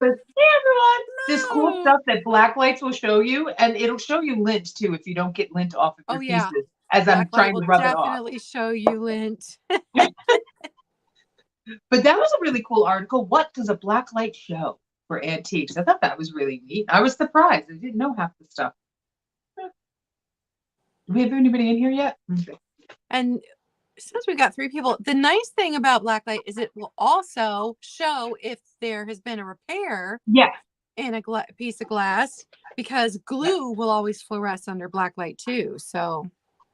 But hey, everyone, this cool No. stuff that black lights will show you, and it'll show you lint too if you don't get lint off of Oh your yeah. pieces as I'm Blacklight trying to will rub it off. definitely show you lint. But that was a really cool article. What does a black light show for antiques? I thought that was really neat. I was surprised. I didn't know half the stuff. Do we have anybody in here yet? Okay. And since we got 3 people, the nice thing about blacklight is it will also show if there has been a repair Yeah. in a piece of glass, because glue will always fluoresce under blacklight too. So,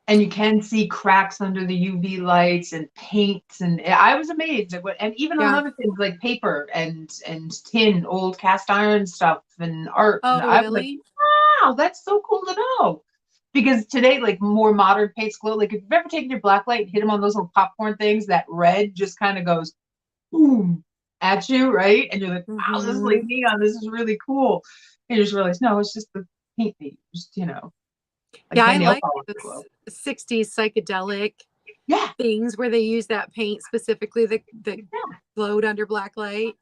and you can see cracks under the UV lights and paints, and I was amazed at what, and even on yeah. other things like paper and tin, old cast iron stuff and art. And Oh, I was like, really? wow, that's so cool to know. Because today, like more modern paints glow. Like if you've ever taken your black light and hit them on those little popcorn things, that red just kind of goes boom at you, right? And you're like, wow, this is like Mm-hmm. neon. This is really cool. And you just realize, no, it's just the paint that you just, like Yeah, my I nail like polish glow. those 60s psychedelic Yeah. things where they use that paint specifically that Yeah. glowed under black light.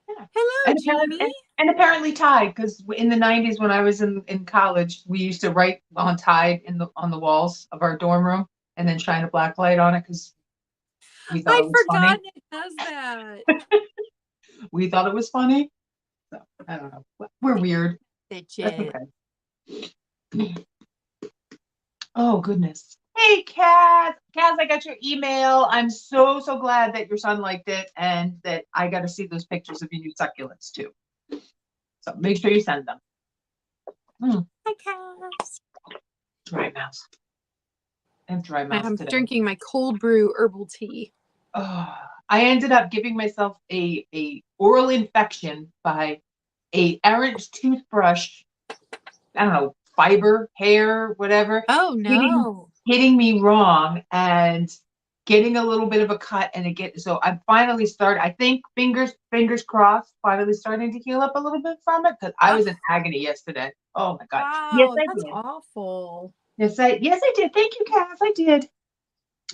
Yeah. Hello, And apparently, Jeannie. and apparently Tide, because in the 90s when I was in college, we used to write on Tide on the walls of our dorm room and then shine a black light on it because we thought it I'd was funny. forgotten it does that. We thought it was funny. So I don't know. We're weird. That's Digit. okay. Oh goodness. Hey Kaz. Kaz, I got your email. I'm so glad that your son liked it and that I got to see those pictures of your new succulents too. So make sure you send them. Hi, Cass. Dry mouth. I have dry mouth I'm today. drinking my cold brew herbal tea. Oh, I ended up giving myself a oral infection by a errant toothbrush. I don't know, fiber, hair, whatever, Oh hitting no. hitting me wrong and getting a little bit of a cut. And so I finally started. I think fingers crossed, finally starting to heal up a little bit from it because I Oh, was in agony yesterday. Oh my god! Yes, wow, I that's did. awful. Yes, I did. Thank you, Cass. I did.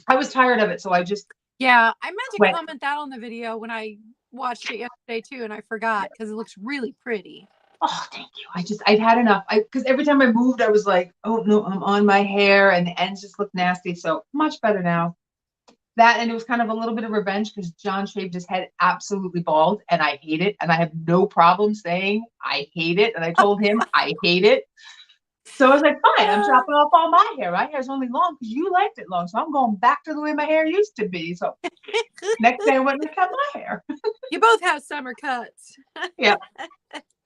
I was tired of it, so I just Yeah, I meant to quit. comment that on the video when I watched it yesterday too, and I forgot because it looks really pretty. Oh, thank you. I'd had enough. Because every time I moved, I was like, oh no, I'm on my hair, and the ends just look nasty. So much better now. That, and it was kind of a little bit of revenge because John shaved his head absolutely bald, and I hate it, and I have no problem saying I hate it, and I told him I hate it. So I was like, fine, I'm chopping off all my hair. My hair's only long because you liked it long, so I'm going back to the way my hair used to be. So next day I went and cut my hair. You both have summer cuts. Yeah.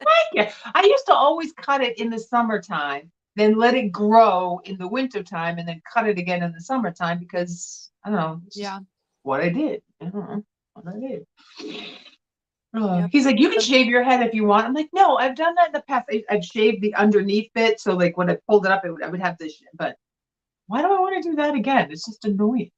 Thank you. I used to always cut it in the summertime, then let it grow in the wintertime, and then cut it again in the summertime because I don't know, it's just Yeah. what I did. I don't know what I did. Yep. He's like, you can shave your head if you want. I'm like, no, I've done that in the past. I've shaved the underneath bit, so like when I pulled it up, I would have this. But why do I want to do that again? It's just annoying.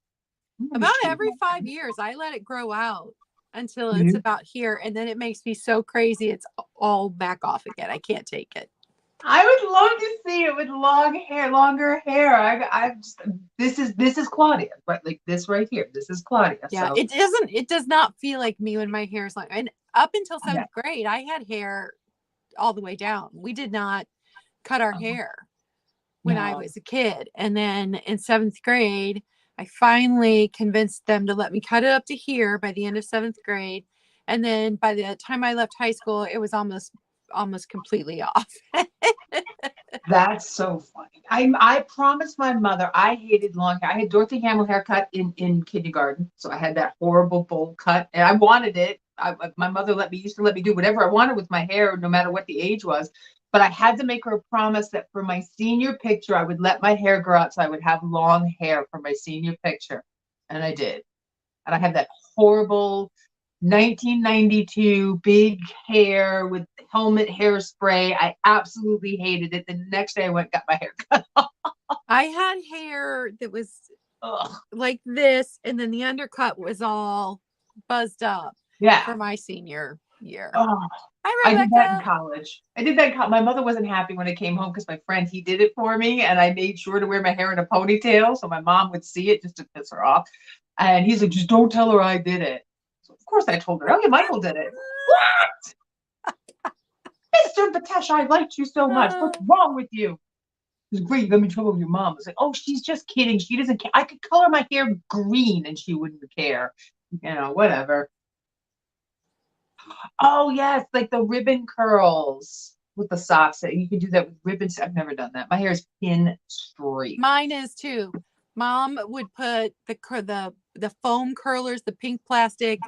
About every 5 years, I let it grow out until it's Mhm. about here, and then it makes me so crazy it's all back off again. I can't take it. I would love to see it with longer hair. I just this is Claudia, right? Like this right here. This is Claudia. Yeah, So it does not feel like me when my hair is long. And up until yeah. 7th grade, I had hair all the way down. We did not cut our hair when I No. was a kid. And then in 7th grade, I finally convinced them to let me cut it up to here by the end of 7th grade. And then by the time I left high school, it was almost completely off. That's so funny. I promised my mother I hated long hair. I had Dorothy Hamill haircut in kindergarten, so I had that horrible bowl cut, and I wanted it. My mother used to let me do whatever I wanted with my hair, no matter what the age was. But I had to make her a promise that for my senior picture, I would let my hair grow out so I would have long hair for my senior picture, and I did. And I had that horrible 1992 big hair with helmet hairspray. I absolutely hated it. The next day I went and got my hair cut. I had hair that was Ugh. like this, and then the undercut was all buzzed up Yeah. for my senior year. Oh, Hi, I did that in Rebecca. college. My mother wasn't happy when I came home because my friend, he did it for me, and I made sure to wear my hair in a ponytail so my mom would see it just to piss her off. And he's like, just don't tell her I did it. So of course I told her, oh yeah, Michael did it. What? Tesh, I liked you so much. What's wrong with you? It was great. You got me in trouble with your mom. It's like, oh, she's just kidding. She doesn't care. I could color my hair green and she wouldn't care. Whatever. Oh, yes, like the ribbon curls with the socks. You can do that with ribbons. I've never done that. My hair is pin straight. Mine is too. Mom would put the foam curlers, the pink plastic,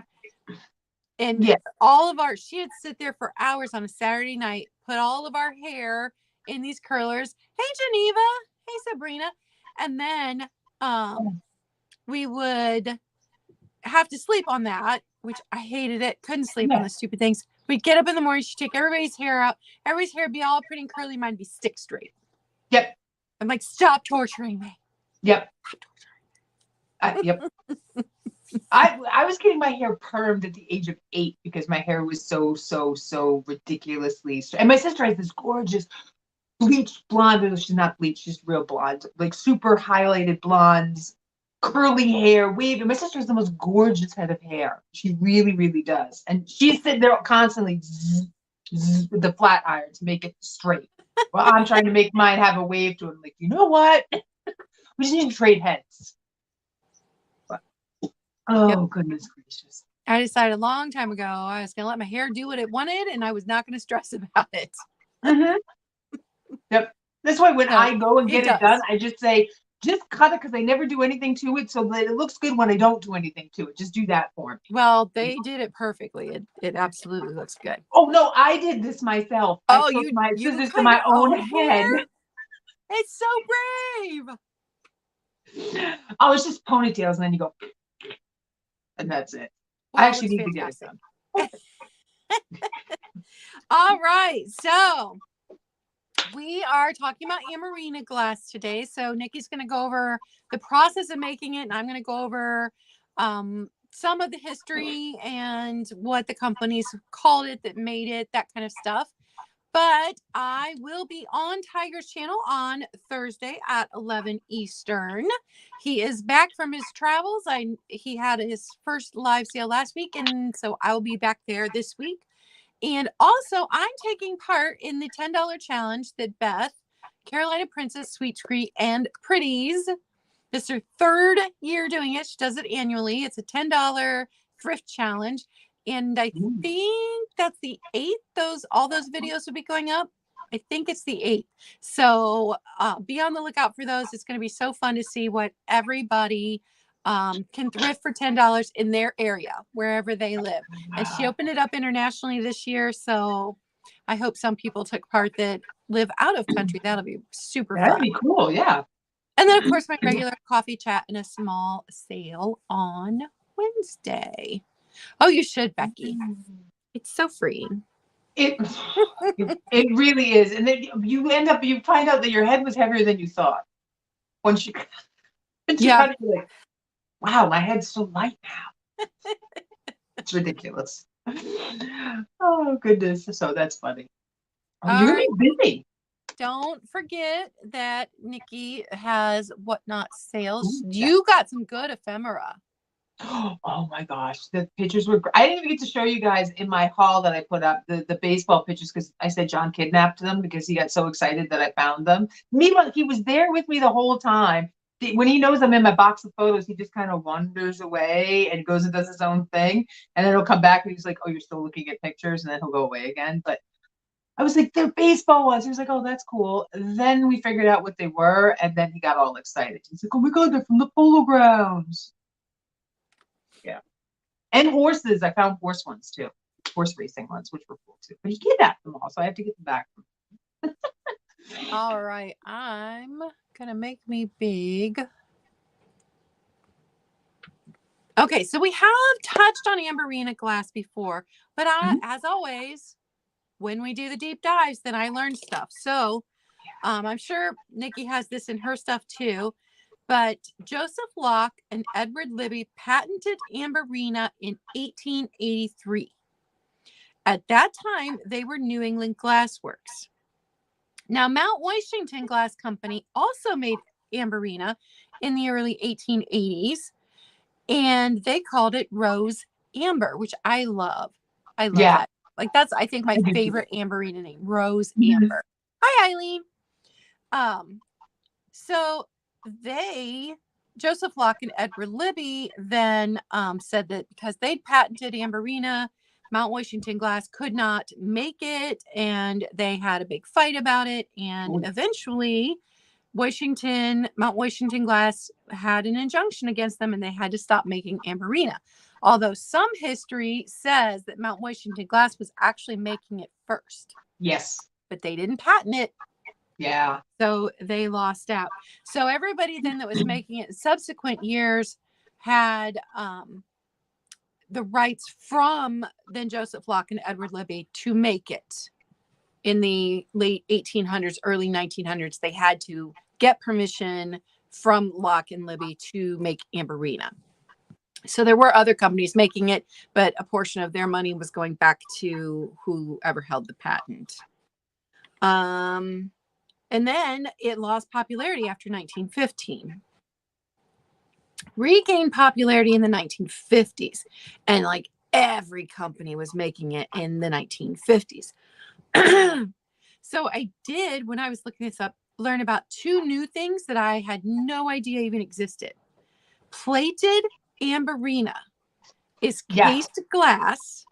and she'd sit there for hours on a Saturday night, put all of our hair in these curlers. Hey, Geneva. Hey, Sabrina. And then we would have to sleep on that, which I hated it. Couldn't sleep on the stupid things. We'd get up in the morning. She'd take everybody's hair out. Everybody's hair would be all pretty and curly. Mine would be stick straight. Yep. I'm like, stop torturing me. Yep. Yep. I was getting my hair permed at the age of 8 because my hair was so ridiculously straight. And my sister has this gorgeous bleached blonde. She's not bleached, she's real blonde, like super highlighted blondes, curly hair, wavy. My sister has the most gorgeous head of hair. She really, really does. And she's sitting there constantly with the flat iron to make it straight. Well, I'm trying to make mine have a wave to it. I'm like, you know what? We just need to trade heads. But, goodness gracious. I decided a long time ago I was going to let my hair do what it wanted and I was not going to stress about it. Mm-hmm. Yep. That's why when I go and get it done, I just say, just cut it because I never do anything to it so that it looks good when I don't do anything to it. Just do that for me. Well, they did it perfectly. It absolutely looks good. Oh, no, I did this myself. Oh, I took my scissors to my own head. It's so brave. Oh, it's just ponytails, and then you go, and that's it. Well, I actually need to get it done. All right, so we are talking about Amberina glass today. So Nikki's going to go over the process of making it, and I'm going to go over some of the history and what the companies called it that made it, that kind of stuff. But I will be on Tiger's channel on Thursday at 11 Eastern. He is back from his travels. He had his first live sale last week, and so I will be back there this week. And also, I'm taking part in the $10 challenge that Beth, Carolina Princess, Sweet Tree, and Pretties. This is her 3rd year doing it. She does it annually. It's a $10 thrift challenge. And I think that's the 8th. All those videos will be going up. I think it's the 8th. So be on the lookout for those. It's going to be so fun to see what everybody can thrift for $10 in their area, wherever they live. And she opened it up internationally this year. So I hope some people took part that live out of country. That'll be super fun. That'd be cool, yeah. And then, of course, my regular coffee chat and a small sale on Wednesday. Oh, you should, Becky. It's so freeing. It really is. And then you find out that your head was heavier than you thought. Once you cut it, you're like, wow, my head's so light now. It's ridiculous. Oh, goodness. So that's funny. Oh, you're busy. Don't forget that Nikki has Whatnot sales. You got some good ephemera. Oh my gosh, the pictures were great. I didn't even get to show you guys in my haul that I put up the baseball pictures because I said John kidnapped them because he got so excited that I found them. Meanwhile, he was there with me the whole time. When he knows I'm in my box of photos, he just kind of wanders away and goes and does his own thing. And then he'll come back and he's like, oh, you're still looking at pictures. And then he'll go away again. But I was like, they're baseball ones. He was like, oh, that's cool. Then we figured out what they were. And then he got all excited. He's like, oh my God, they're from the Polo Grounds. Yeah. And horses. I found horse ones too. Horse racing ones, which were cool too. But he kidnapped them all, so I have to get them back. All right. I'm gonna make me big. Okay, so we have touched on Amberina glass before, but as always, when we do the deep dives, then I learn stuff. So I'm sure Nikki has this in her stuff too. But Joseph Locke and Edward Libby patented Amberina in 1883. At that time, they were New England Glass Works. Now, Mount Washington Glass Company also made Amberina in the early 1880s, and they called it Rose Amber, which I love. I love that. Like that's, I think, my I do too. favorite Amberina name, Rose Mhm. Amber. Hi, Eileen. So Joseph Locke and Edward Libby then said that because they'd patented Amberina, Mount Washington Glass could not make it, and they had a big fight about it. And eventually, Mount Washington Glass had an injunction against them, and they had to stop making Amberina. Although some history says that Mount Washington Glass was actually making it first. Yes. But they didn't patent it. Yeah. So they lost out. So everybody then that was making it in subsequent years had the rights from then Joseph Locke and Edward Libby to make it in the late 1800s, early 1900s. They had to get permission from Locke and Libby to make Amberina. So there were other companies making it, but a portion of their money was going back to whoever held the patent. And then it lost popularity after 1915. Regained popularity in the 1950s. And like every company was making it in the 1950s. So I did, when I was looking this up, learn about two new things that I had no idea even existed. Plated Amberina is cased glass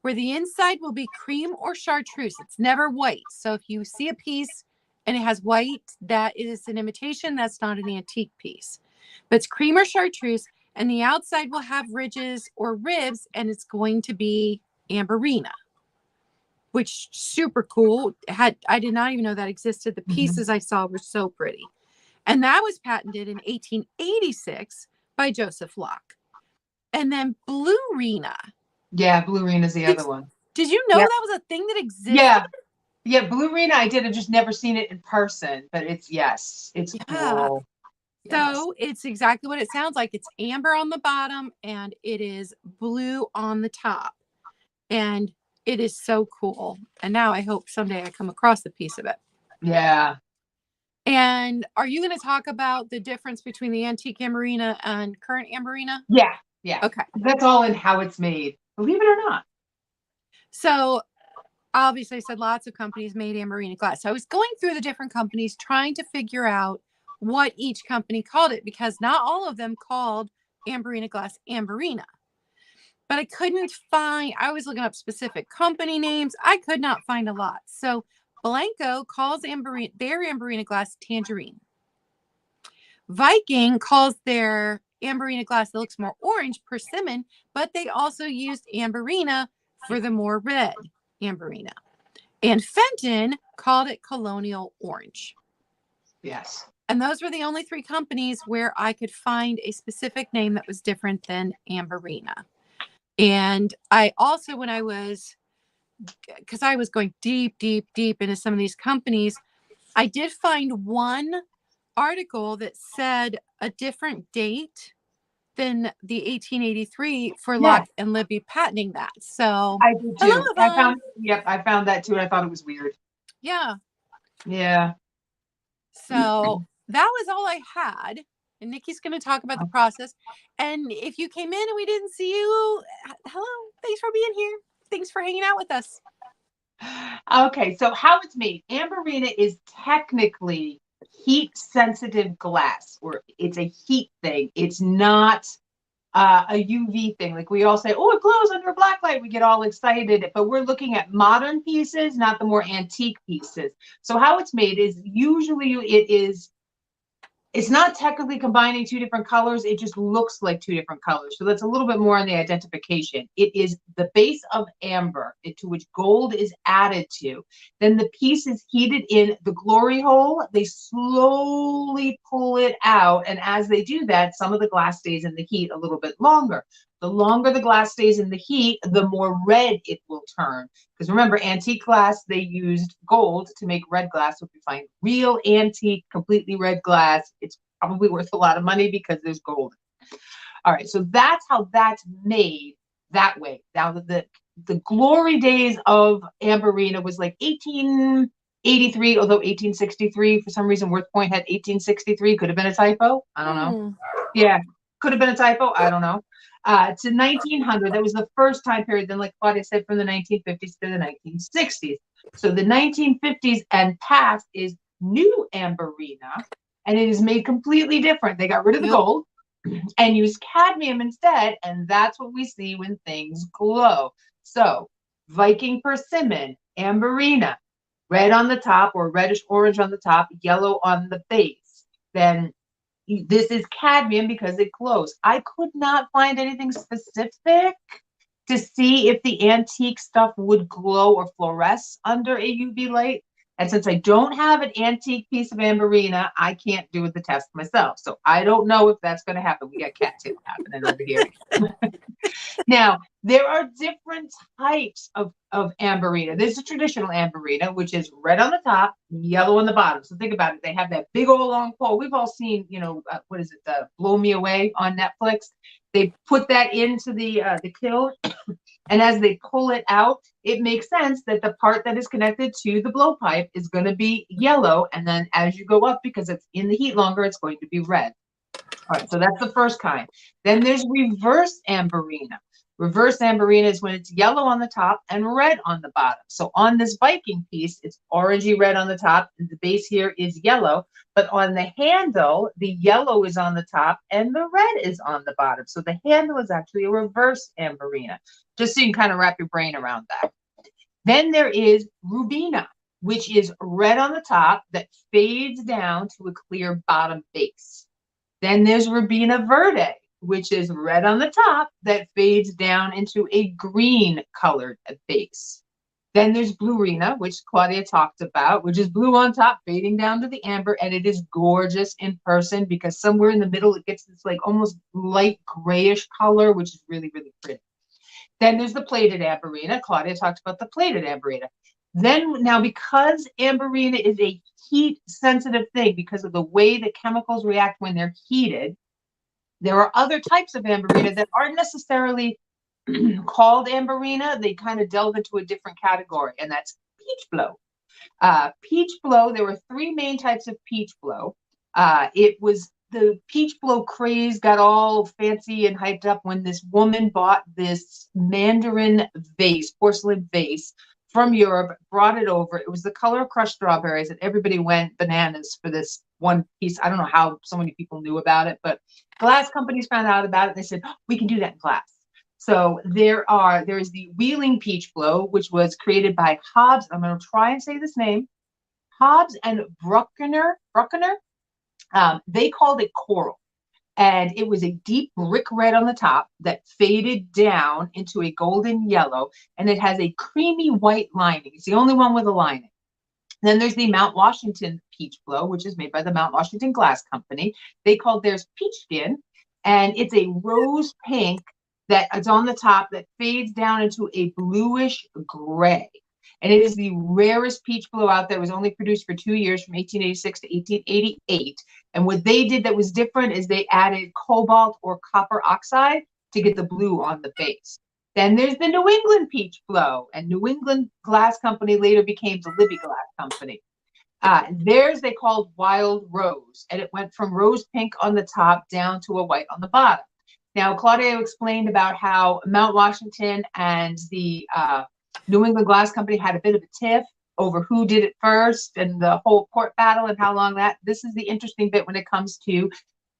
where the inside will be cream or chartreuse. It's never white. So if you see a piece and it has white, that is an imitation. That's not an antique piece. But it's cream or chartreuse, and the outside will have ridges or ribs, and it's going to be Amberina, which super cool. I did not even know that existed. The pieces I saw were so pretty. And that was patented in 1886 by Joseph Locke. And then Blue-rina. Yeah, Blue-rina is the other one. Did you know that was a thing that existed? Yeah. Yeah, Blue-rina I did. I've just never seen it in person, but it's cool. So it's exactly what it sounds like. It's amber on the bottom and it is blue on the top. And it is so cool. And now I hope someday I come across a piece of it. Yeah. And are you going to talk about the difference between the antique Amberina and current Amberina? Yeah. Yeah. Okay. That's all in how it's made, believe it or not. So obviously I said lots of companies made Amberina glass. So I was going through the different companies trying to figure out what each company called it, because not all of them called Amberina glass Amberina. But I couldn't find, I was looking up specific company names. I could not find a lot. So Blanco calls their Amberina glass Tangerine. Viking calls their Amberina glass that looks more orange Persimmon, but they also used Amberina for the more red Amberina. And Fenton called it Colonial Orange. Yes. And those were the only three companies where I could find a specific name that was different than Amberina. And I also, because I was going deep into some of these companies, I did find one article that said a different date than the 1883 for Locke and Libby patenting that. So I did too. I found that too, and I thought it was weird. Yeah. Yeah. So that was all I had. And Nikki's going to talk about the process. And if you came in and we didn't see you, hello, thanks for being here. Thanks for hanging out with us. Okay, so how it's made. Amberina is technically heat sensitive glass, or it's a heat thing. It's not a UV thing. Like we all say, oh, it glows under a black light. We get all excited, but we're looking at modern pieces, not the more antique pieces. So how it's made is usually it's not technically combining two different colors. It just looks like two different colors. So that's a little bit more on the identification. It is the base of amber to which gold is added to. Then the piece is heated in the glory hole. They slowly pull it out. And as they do that, some of the glass stays in the heat a little bit longer. The longer the glass stays in the heat, the more red it will turn. Because remember, antique glass, they used gold to make red glass. So if you find real antique, completely red glass, it's probably worth a lot of money because there's gold. All right, so that's how that's made that way. Now, the glory days of Amberina was like 1883, although 1863, for some reason, Worth Point had 1863. Could have been a typo. I don't know. Yeah, could have been a typo. I don't know. to 1900. That was the first time period. Then, like Claudia said, from the 1950s to the 1960s. So the 1950s and past is new Amberina, and it is made completely different. They got rid of the gold and used cadmium instead, and that's what we see when things glow. So Viking persimmon, Amberina, red on the top or reddish orange on the top, yellow on the base. Then this is cadmium because it glows. I could not find anything specific to see if the antique stuff would glow or fluoresce under a UV light. And since I don't have an antique piece of Amberina, I can't do the test myself. So I don't know if that's going to happen. We got cat tail happening over here. Now, there are different types of Amberina. There's a traditional Amberina, which is red on the top, yellow on the bottom. So think about it. They have that big old long pole. We've all seen, what is it, Blow Me Away on Netflix. They put that into the kiln, and as they pull it out, it makes sense that the part that is connected to the blowpipe is going to be yellow, and then as you go up, because it's in the heat longer, it's going to be red. All right, so that's the first kind. Then there's reverse Amberina. Reverse Amberina is when it's yellow on the top and red on the bottom. So on this Viking piece, it's orangey red on the top, and the base here is yellow. But on the handle, the yellow is on the top and the red is on the bottom. So the handle is actually a reverse Amberina, just so you can kind of wrap your brain around that. Then there is Rubina, which is red on the top that fades down to a clear bottom base. Then there's Rubina Verde, which is red on the top that fades down into a green colored base. Then there's Bluerina, which Claudia talked about, which is blue on top, fading down to the amber, and it is gorgeous in person because somewhere in the middle it gets this like almost light grayish color, which is really, really pretty. Then there's the plated Amberina. Claudia talked about the plated Amberina. Then now, because Amberina is a heat sensitive thing because of the way the chemicals react when they're heated, there are other types of Amberina that aren't necessarily called Amberina. They kind of delve into a different category, and that's peach blow. Peach blow, there were three main types of peach blow. It was the peach blow craze got all fancy and hyped up when this woman bought this Mandarin vase, porcelain vase from Europe, brought it over. It was the color of crushed strawberries, and everybody went bananas for this one piece. I don't know how so many people knew about it, but glass companies found out about it. They said, we can do that in glass. So there is the Wheeling peach blow, which was created by Hobbs. I'm going to try and say this name. Hobbs and Bruckner. They called it coral. And it was a deep brick red on the top that faded down into a golden yellow. And it has a creamy white lining. It's the only one with a lining. Then there's the Mount Washington peach blow, which is made by the Mount Washington Glass Company. They called theirs peach skin. And it's a rose pink that is on the top that fades down into a bluish gray. And it is the rarest peach blow out there. It was only produced for 2 years, from 1886 to 1888. And what they did that was different is they added cobalt or copper oxide to get the blue on the base. Then there's the New England peach blow, and New England Glass Company later became the Libby Glass Company. Theirs they called Wild Rose, and it went from rose pink on the top down to a white on the bottom. Now, Claudia explained about how Mount Washington and the New England Glass Company had a bit of a tiff over who did it first and the whole court battle and how long that. This is the interesting bit when it comes to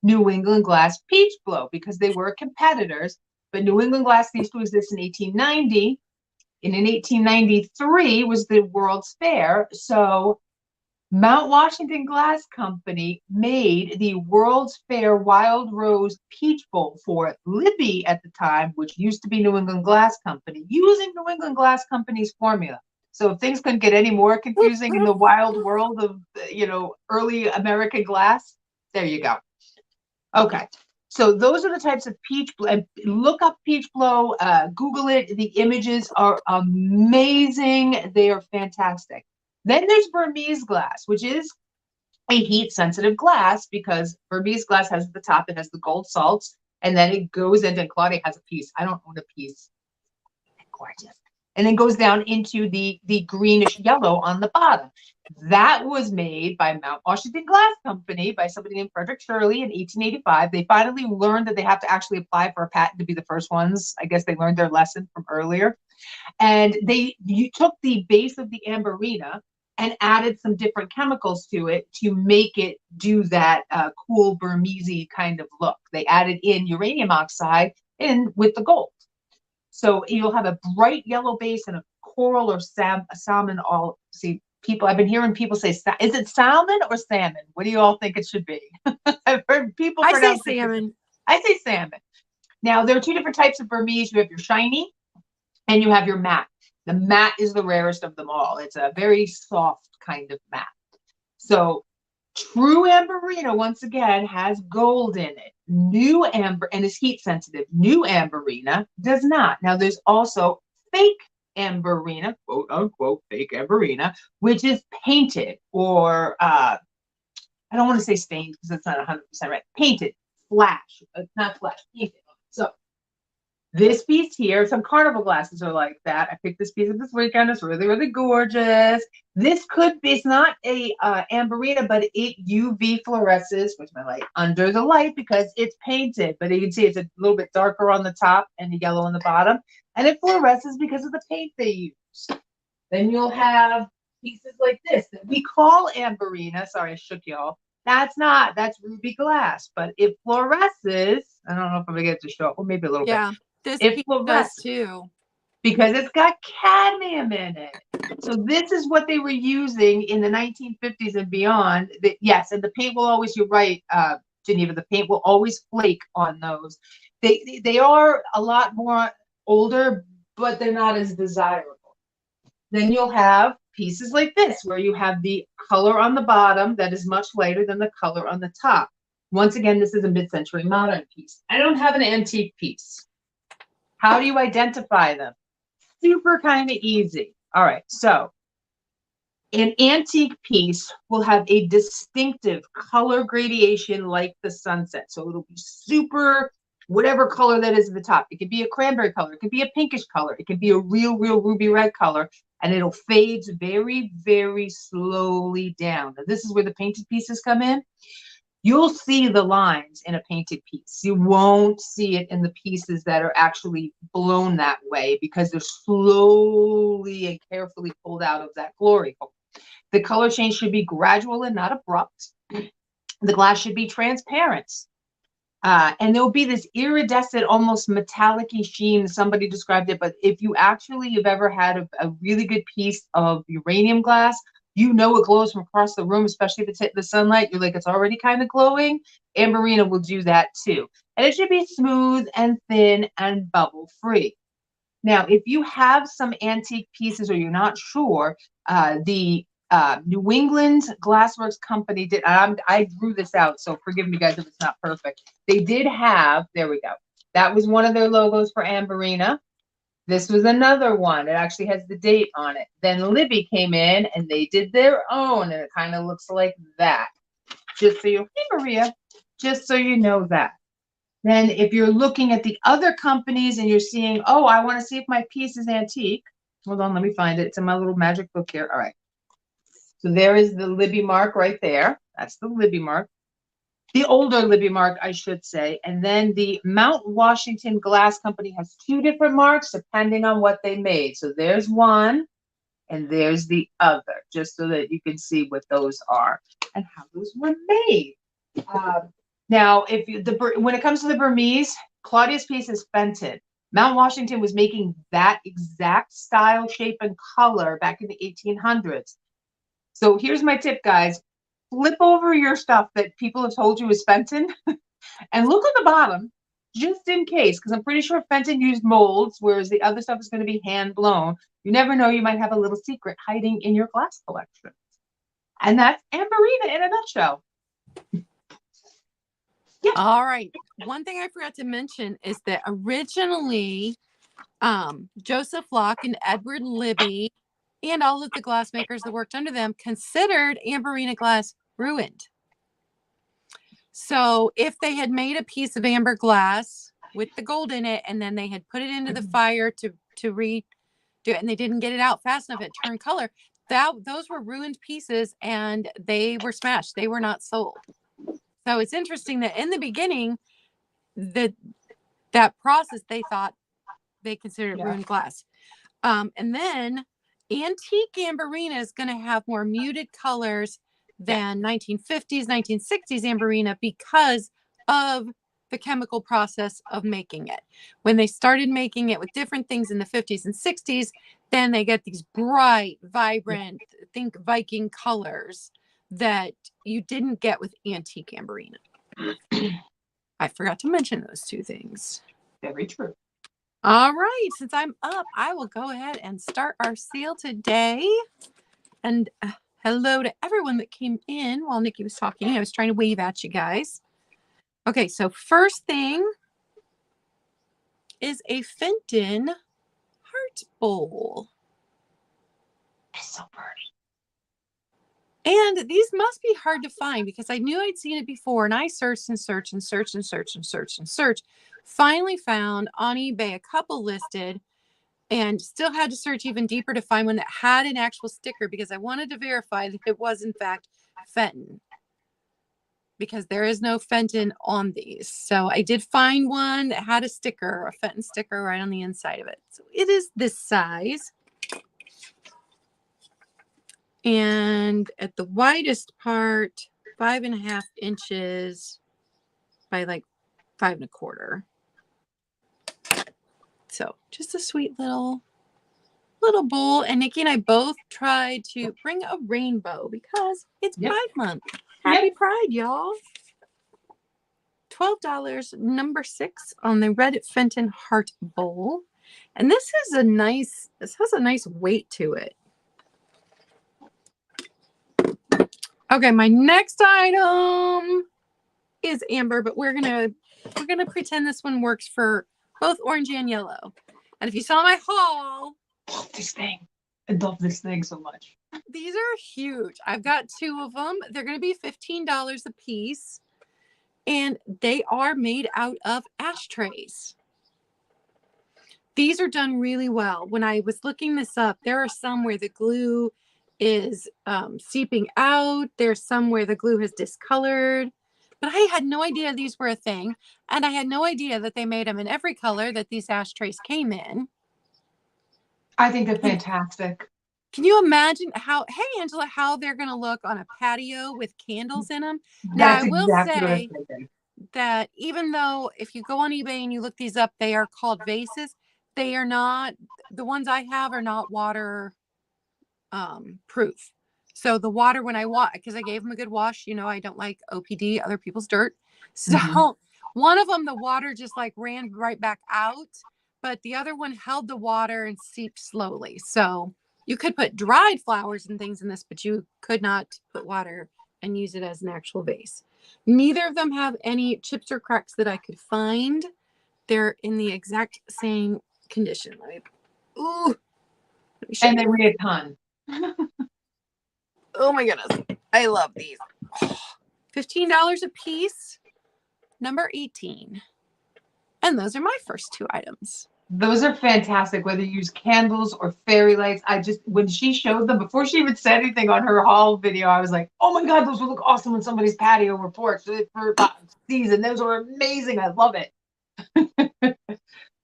New England Glass peach blow, because they were competitors. But New England Glass ceased to exist in 1890. And in 1893 was the World's Fair. So Mount Washington Glass Company made the World's Fair Wild Rose Peach Bowl for Libby at the time, which used to be New England Glass Company, using New England Glass Company's formula. So if things couldn't get any more confusing in the wild world of, early American glass, there you go. Okay. So those are the types of peach blow. Look up peach blow, Google it. The images are amazing. They are fantastic. Then there's Burmese glass, which is a heat-sensitive glass, because Burmese glass has at the top, it has the gold salts, and then it goes into, and Claudia has a piece. I don't own a piece. Gorgeous. and then goes down into the greenish yellow on the bottom. That was made by Mount Washington Glass Company by somebody named Frederick Shirley in 1885. They finally learned that they have to actually apply for a patent to be the first ones. I guess they learned their lesson from earlier. And you took the base of the Amberina and added some different chemicals to it to make it do that cool Burmese kind of look. They added in uranium oxide in with the gold. So you'll have a bright yellow base and a coral or salmon. All see people. I've been hearing people say, "Is it salmon or salmon?" What do you all think it should be? I've heard people I say pronounce it. salmon. I say salmon. Now there are two different types of Burmese. You have your shiny, and you have your matte. The matte is the rarest of them all. It's a very soft kind of matte. So true Amberina, once again, has gold in it. New amber, and is heat sensitive. New Amberina does not. Now, there's also fake Amberina, quote unquote, fake Amberina, which is painted or, I don't want to say stained because it's not 100% right. Painted, flash, not flash, painted. So this piece here, some carnival glasses are like that. I picked this piece up this weekend. It's really, really gorgeous. This could be, it's not a Amberina, but it UV fluoresces, which I like, under the light because it's painted. But you can see it's a little bit darker on the top and the yellow on the bottom. And it fluoresces because of the paint they use. Then you'll have pieces like this that we call Amberina. Sorry, I shook y'all. That's ruby glass, but it fluoresces. I don't know if I'm gonna get it to show up. Well, maybe a little bit. This It piece fluoresces does too. because it's got cadmium in it. So this is what they were using in the 1950s and beyond. Yes, and the paint will always, you're right, Geneva, the paint will always flake on those. They are a lot more older, but they're not as desirable. Then you'll have pieces like this, where you have the color on the bottom that is much lighter than the color on the top. Once again, this is a mid-century modern piece. I don't have an antique piece. How do you identify them? Super kind of easy. All right, so an antique piece will have a distinctive color gradation like the sunset. So it'll be super, whatever color that is at the top. It could be a cranberry color. It could be a pinkish color. It could be a real ruby red color. And it'll fade very, very slowly down. Now, this is where the painted pieces come in. You'll see the lines in a painted piece. You won't see it in the pieces that are actually blown that way because they're slowly and carefully pulled out of that glory hole. The color change should be gradual and not abrupt. The glass should be transparent. And there'll be this iridescent, almost metallic-y sheen. Somebody described it, but if you actually have ever had a really good piece of uranium glass, you know it glows from across the room, especially if it's hitting the sunlight. You're like, it's already kind of glowing. Amberina will do that too. And it should be smooth and thin and bubble free. Now, if you have some antique pieces or you're not sure, the New England Glassworks Company did, I drew this out, so forgive me guys if it's not perfect. They did have, there we go. That was one of their logos for Amberina. This was another one. It actually has the date on it. Then Libby came in and they did their own, and it kind of looks like that. Just so you, hey Maria, just so you know that. Then if you're looking at the other companies and you're seeing, oh, I want to see if my piece is antique. Hold on, let me find it. It's in my little magic book here. All right. So there is the Libby mark right there. That's the Libby mark. The older Libby mark, I should say. And then the Mount Washington Glass Company has two different marks depending on what they made. So there's one and there's the other, just so that you can see what those are and how those were made. Now, if you, when it comes to the Burmese, Claudia's piece is Fenton. Mount Washington was making that exact style, shape, and color back in the 1800s. So here's my tip, guys. Flip over your stuff that people have told you is Fenton and look on the bottom just in case, because I'm pretty sure Fenton used molds, whereas the other stuff is going to be hand blown. You never know, you might have a little secret hiding in your glass collection. And that's Amberina in a nutshell. Yeah. All right. One thing I forgot to mention is that originally Joseph Locke and Edward Libby and all of the glassmakers that worked under them considered Amberina glass ruined. So if they had made a piece of amber glass with the gold in it and then they had put it into the fire to redo and they didn't get it out fast enough. It turned color. Those were ruined pieces and they were smashed. They were not sold. So it's interesting that in the beginning, that process, they thought they considered it ruined glass. And then antique Amberina is going to have more muted colors than 1950s, 1960s Amberina because of the chemical process of making it. When they started making it with different things in the 50s and 60s, then they get these bright, vibrant, think Viking colors that you didn't get with antique Amberina. I forgot to mention those two things. Very true. All right, since I'm up, I will go ahead and start our sale today. And hello to everyone that came in while Nikki was talking. I was trying to wave at you guys. Okay, so first thing is a Fenton heart bowl. It's so pretty. And these must be hard to find because I knew I'd seen it before, and I searched and searched and searched and searched and searched and searched. Finally found on eBay a couple listed, and still had to search even deeper to find one that had an actual sticker because I wanted to verify that it was in fact Fenton, because there is no Fenton on these. So I did find one that had a sticker, a Fenton sticker right on the inside of it. So it is this size. And at the widest part, 5.5 inches by like 5 1/4. So just a sweet little bowl. And Nikki and I both tried to bring a rainbow because it's Pride Month. Happy Pride, y'all. $12, number 6 on the red Fenton heart bowl. And this has a nice weight to it. Okay, my next item is amber, but we're gonna pretend this one works for both orange and yellow. And if you saw my haul, this thing, I love this thing so much. These are huge. I've got 2 of them. They're going to be $15 a piece, and they are made out of ashtrays. These are done really well. When I was looking this up, there are some where the glue is seeping out. There's some where the glue has discolored. But I had no idea these were a thing. And I had no idea that they made them in every color that these ashtrays came in. I think they're fantastic. Can you imagine hey, Angela, how they're going to look on a patio with candles in them? That's now, I will exactly say what I'm thinking. that even though if you go on eBay and you look these up, they are called vases. They are not, the ones I have are not water proof. So the water, when I wash, because I gave them a good wash, you know, I don't like OPD, other people's dirt. So one of them, the water just like ran right back out, but the other one held the water and seeped slowly. So you could put dried flowers and things in this, but you could not put water and use it as an actual vase. Neither of them have any chips or cracks that I could find. They're in the exact same condition. And they weigh a ton. Oh my goodness. I love these. $15 a piece, number 18. And those are my first 2 items. Those are fantastic, whether you use candles or fairy lights. When she showed them, before she even said anything on her haul video, I was like, oh my God, those would look awesome on somebody's patio or porch for season. Those are amazing. I love it.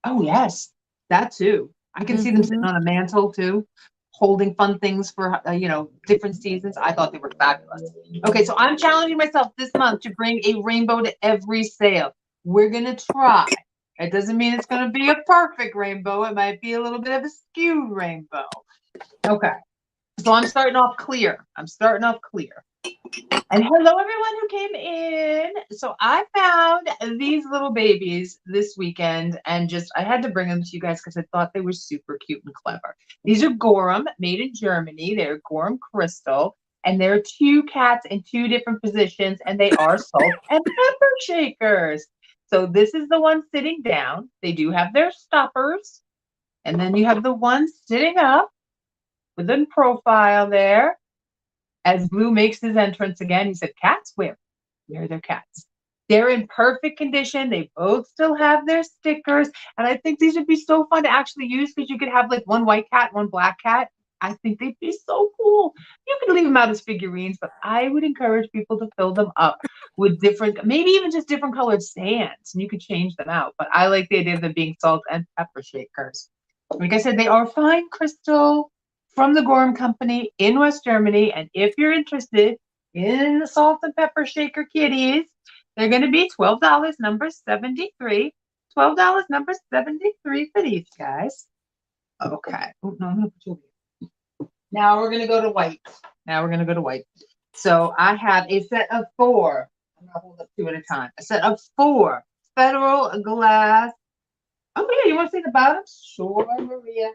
Oh, yes, that too. I can see them sitting on a mantle too, holding fun things for, different seasons. I thought they were fabulous. Okay, so I'm challenging myself this month to bring a rainbow to every sale. We're going to try. It doesn't mean it's going to be a perfect rainbow. It might be a little bit of a skewed rainbow. Okay. So I'm starting off clear. And hello, everyone who came in. So I found these little babies this weekend, and I had to bring them to you guys because I thought they were super cute and clever. These are Gorham, made in Germany. They're Gorham Crystal, and they're 2 cats in 2 different positions, and they are salt and pepper shakers. So this is the one sitting down. They do have their stoppers. And then you have the one sitting up with a profile there. As Blue makes his entrance again, he said, cats, where? Where are their cats? They're in perfect condition. They both still have their stickers. And I think these would be so fun to actually use because you could have like one white cat, one black cat. I think they'd be so cool. You could leave them out as figurines, but I would encourage people to fill them up with different, maybe even just different colored sands, and you could change them out. But I like the idea of them being salt and pepper shakers. Like I said, they are fine crystal from the Gorham Company in West Germany. And if you're interested in the salt and pepper shaker kitties, they're going to be $12, number 73. $12, number 73 for these guys. Okay. Oh, no, I'm going to put you over here. Now we're going to go to white. So I have a set of 4. I'm going to hold up 2 at a time. A set of 4 Federal glass. Oh, yeah. You want to see the bottom? Sure, Maria.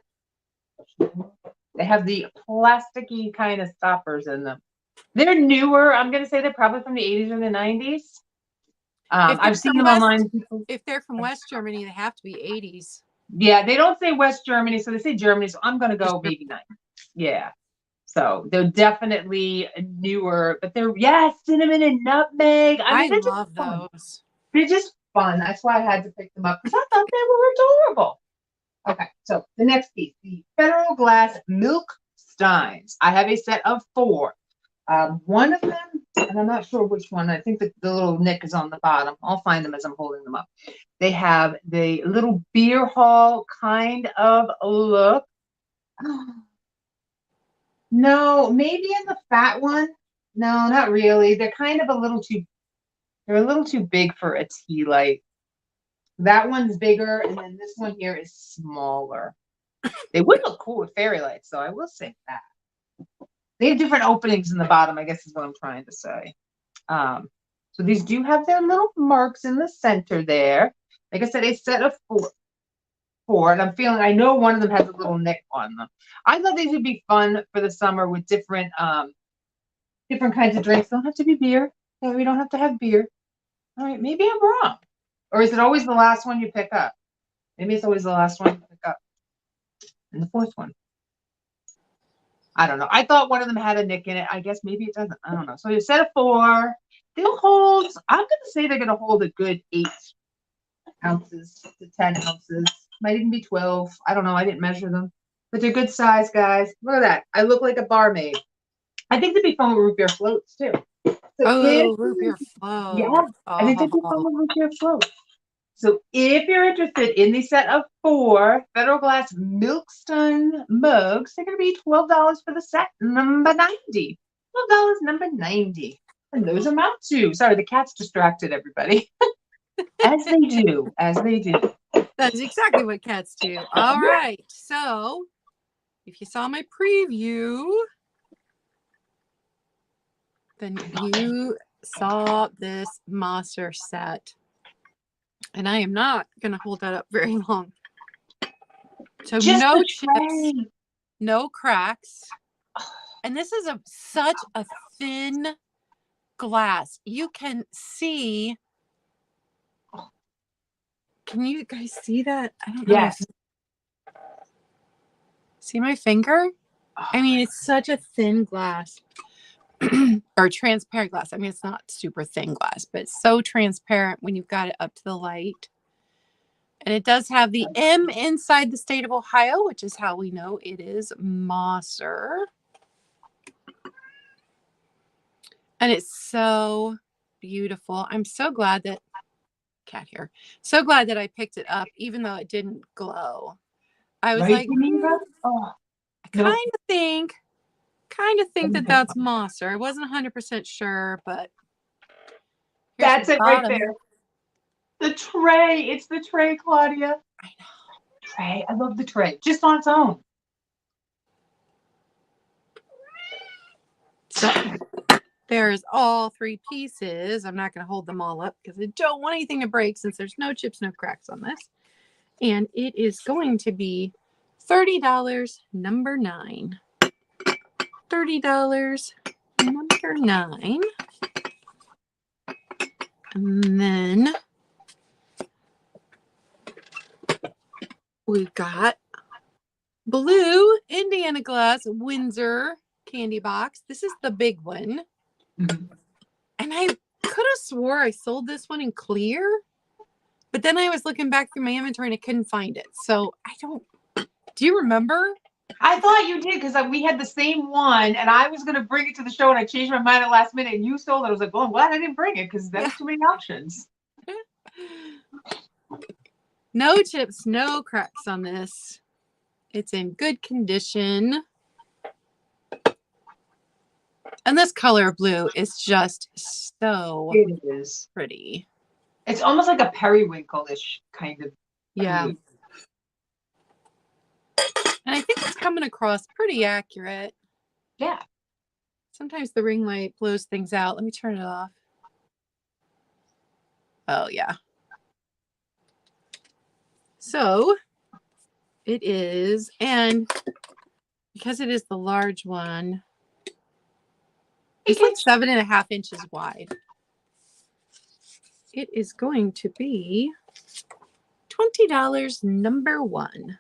They have the plasticky kind of stoppers in them. They're newer. I'm going to say they're probably from the 80s or the 90s. I've seen them online. If they're from West Germany, they have to be 80s. Yeah, they don't say West Germany, so they say Germany. So I'm going to go maybe 90. Yeah. So they're definitely newer, but they're, cinnamon and nutmeg. I mean, I love those. They're just fun. That's why I had to pick them up because I thought they were adorable. Okay, so the next piece, the Federal Glass Milk Steins. I have a set of 4. One of them, and I'm not sure which one. I think the little nick is on the bottom. I'll find them as I'm holding them up. They have the little beer hall kind of look. No, maybe in the fat one. No, not really. They're kind of a little too big for a tea light. That one's bigger, and then this one here is smaller. They would look cool with fairy lights, so I will say that. They have different openings in the bottom, I guess is what I'm trying to say. So these do have their little marks in the center there. Like I said, a set of 4, and I know one of them has a little nick on them. I thought these would be fun for the summer with different kinds of drinks. They don't have to be beer. No, we don't have to have beer. All right, maybe I'm wrong. Or is it always the last one you pick up? Maybe it's always the last one you pick up. And the 4th one. I don't know. I thought one of them had a nick in it. I guess maybe it doesn't. I don't know. So you set of 4. They'll hold, I'm going to say they're going to hold a good 8 ounces to 10 ounces. Might even be 12. I don't know. I didn't measure them. But they're good size, guys. Look at that. I look like a barmaid. I think they'd be fun with root beer floats, too. So root beer float. Yeah, I think they'd be fun with root beer floats. So if you're interested in the set of 4 Federal Glass Milkstone mugs, they're going to be $12 for the set, number 90. $12, number 90. And those amount to, sorry, the cat's distracted everybody. As they do. That's exactly what cats do. All right. So if you saw my preview, then you saw this monster set. And I am not going to hold that up very long. So just no chips, no cracks. And this is such a thin glass. You can see. Can you guys see that? I don't know. Yes. See my finger? I mean, it's such a thin glass. Or transparent glass. I mean, it's not super thin glass, but it's so transparent when you've got it up to the light. And it does have the M inside the state of Ohio, which is how we know it is Mosser. And it's so beautiful. I'm so glad that cat here. So glad that I picked it up, even though it didn't glow. I was like, I kind of think that that's Mosser. I wasn't 100% sure, but that's it right there. The tray. It's the tray, Claudia. I know. Tray. I love the tray. Just on its own. So there's all 3 pieces. I'm not going to hold them all up because I don't want anything to break since there's no chips, no cracks on this. And it is going to be $30, number 9. $30, number 9. And then we've got blue Indiana glass Windsor candy box. This is the big one. Mm-hmm. And I couldn't could have swore I sold this one in clear, but then I was looking back through my inventory and I couldn't find it. So I don't, do you remember? I thought you did because we had the same one and I was going to bring it to the show and I changed my mind at the last minute and you sold it. I was like, well, I'm glad I didn't bring it because that's too many options. No chips, no cracks on this. It's in good condition. And this color of blue is just so It is pretty. It's almost like a periwinkle-ish kind of blue. And I think it's coming across pretty accurate. Yeah. Sometimes the ring light blows things out. Let me turn it off. Oh, yeah. So it is, and because it is the large one, it's like 7.5 inches wide. It is going to be $20 number one.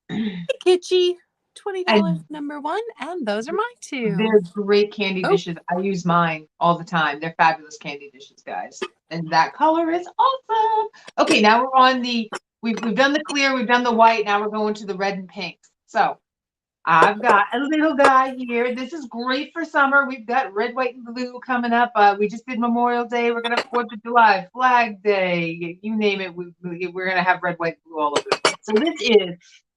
Hey, Kitschy, $20 number one, and those are mine too. They're great candy dishes. I use mine all the time. They're fabulous candy dishes, guys. And that color is awesome. Okay, now we're on the, we've done the clear, we've done the white, now we're going to the red and pink. So I've got a little guy here. This is great for summer. We've got red, white, and blue coming up. We just did Memorial Day. We're going to have 4th of July, Flag Day, you name it. We're going to have red, white, and blue all over it. So this is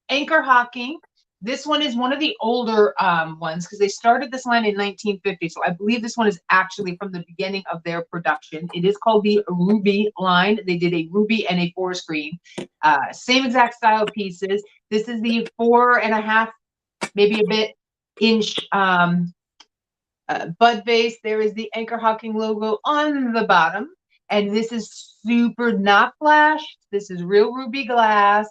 Anchor Hocking. This one is one of the older ones because they started this line in 1950. So I believe this one is actually from the beginning of their production. It is called the Ruby line. They did a ruby and a forest green. Same exact style pieces. This is the 4.5, maybe a bit inch bud base. There is the Anchor Hocking logo on the bottom. And this is super not flashed. This is real ruby glass.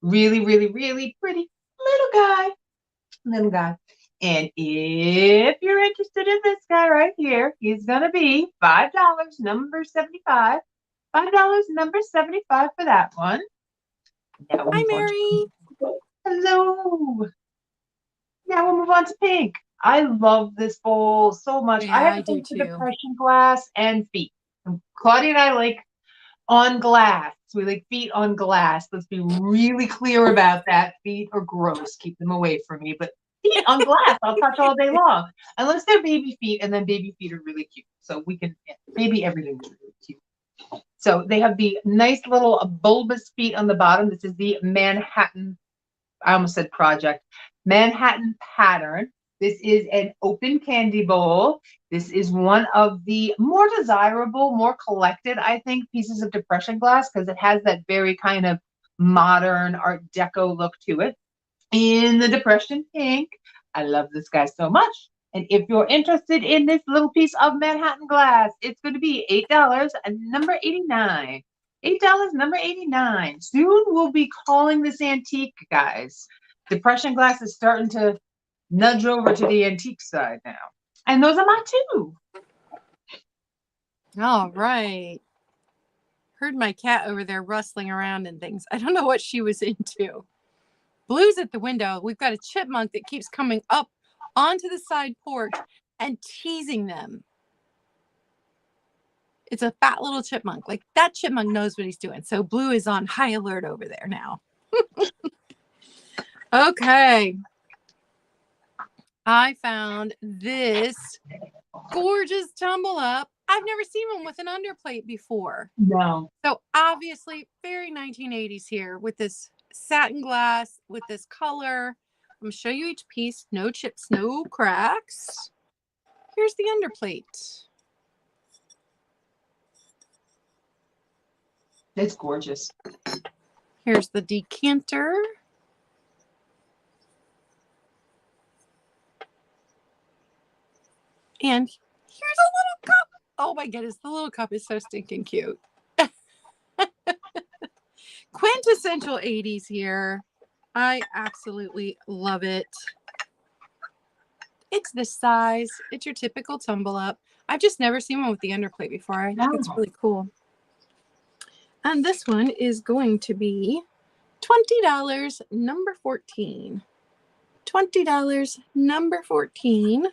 Really, really, really pretty. Little guy. And if you're interested in this guy right here, he's going to be $5, number 75. $5, number 75 for that one. Now hi, Mary. Hello. Now we'll move on to pink. I love this bowl so much. Yeah, I have I do too. depression glass and feet. Claudia and I like on glass. So we like feet on glass. Let's be really clear about that. Feet are gross. Keep them away from me. But feet on glass, I'll touch all day long. Unless they're baby feet, and then baby feet are really cute. So we can, baby everything is really cute. So they have the nice little bulbous feet on the bottom. This is the Manhattan, I almost said project, Manhattan pattern. This is an open candy bowl. This is one of the more desirable, more collected, I think, pieces of depression glass because it has that very kind of modern Art Deco look to it. In the depression pink, I love this guy so much. And if you're interested in this little piece of Manhattan glass, it's going to be $8 and number 89. $8, number 89. Soon we'll be calling this antique, guys. Depression glass is starting to nudge over to the antique side now. And those are mine too. All right. Heard my cat over there rustling around and things. I don't know what she was into. Blue's at the window. We've got a chipmunk that keeps coming up onto the side porch and teasing them. It's a fat little chipmunk. Like that chipmunk knows what he's doing. So Blue is on high alert over there now. Okay. I found this gorgeous tumble up. I've never seen one with an underplate before. No. So obviously very 1980s here with this satin glass, with this color. I'm going to show you each piece. No chips, no cracks. Here's the underplate. It's gorgeous. Here's the decanter. And here's a little cup. Oh my goodness, the little cup is so stinking cute. Quintessential 80s here. I absolutely love it. It's this size. It's your typical tumble up. I've just never seen one with the underplate before. I think it's really cool. And this one is going to be $20, number 14. $20, number 14.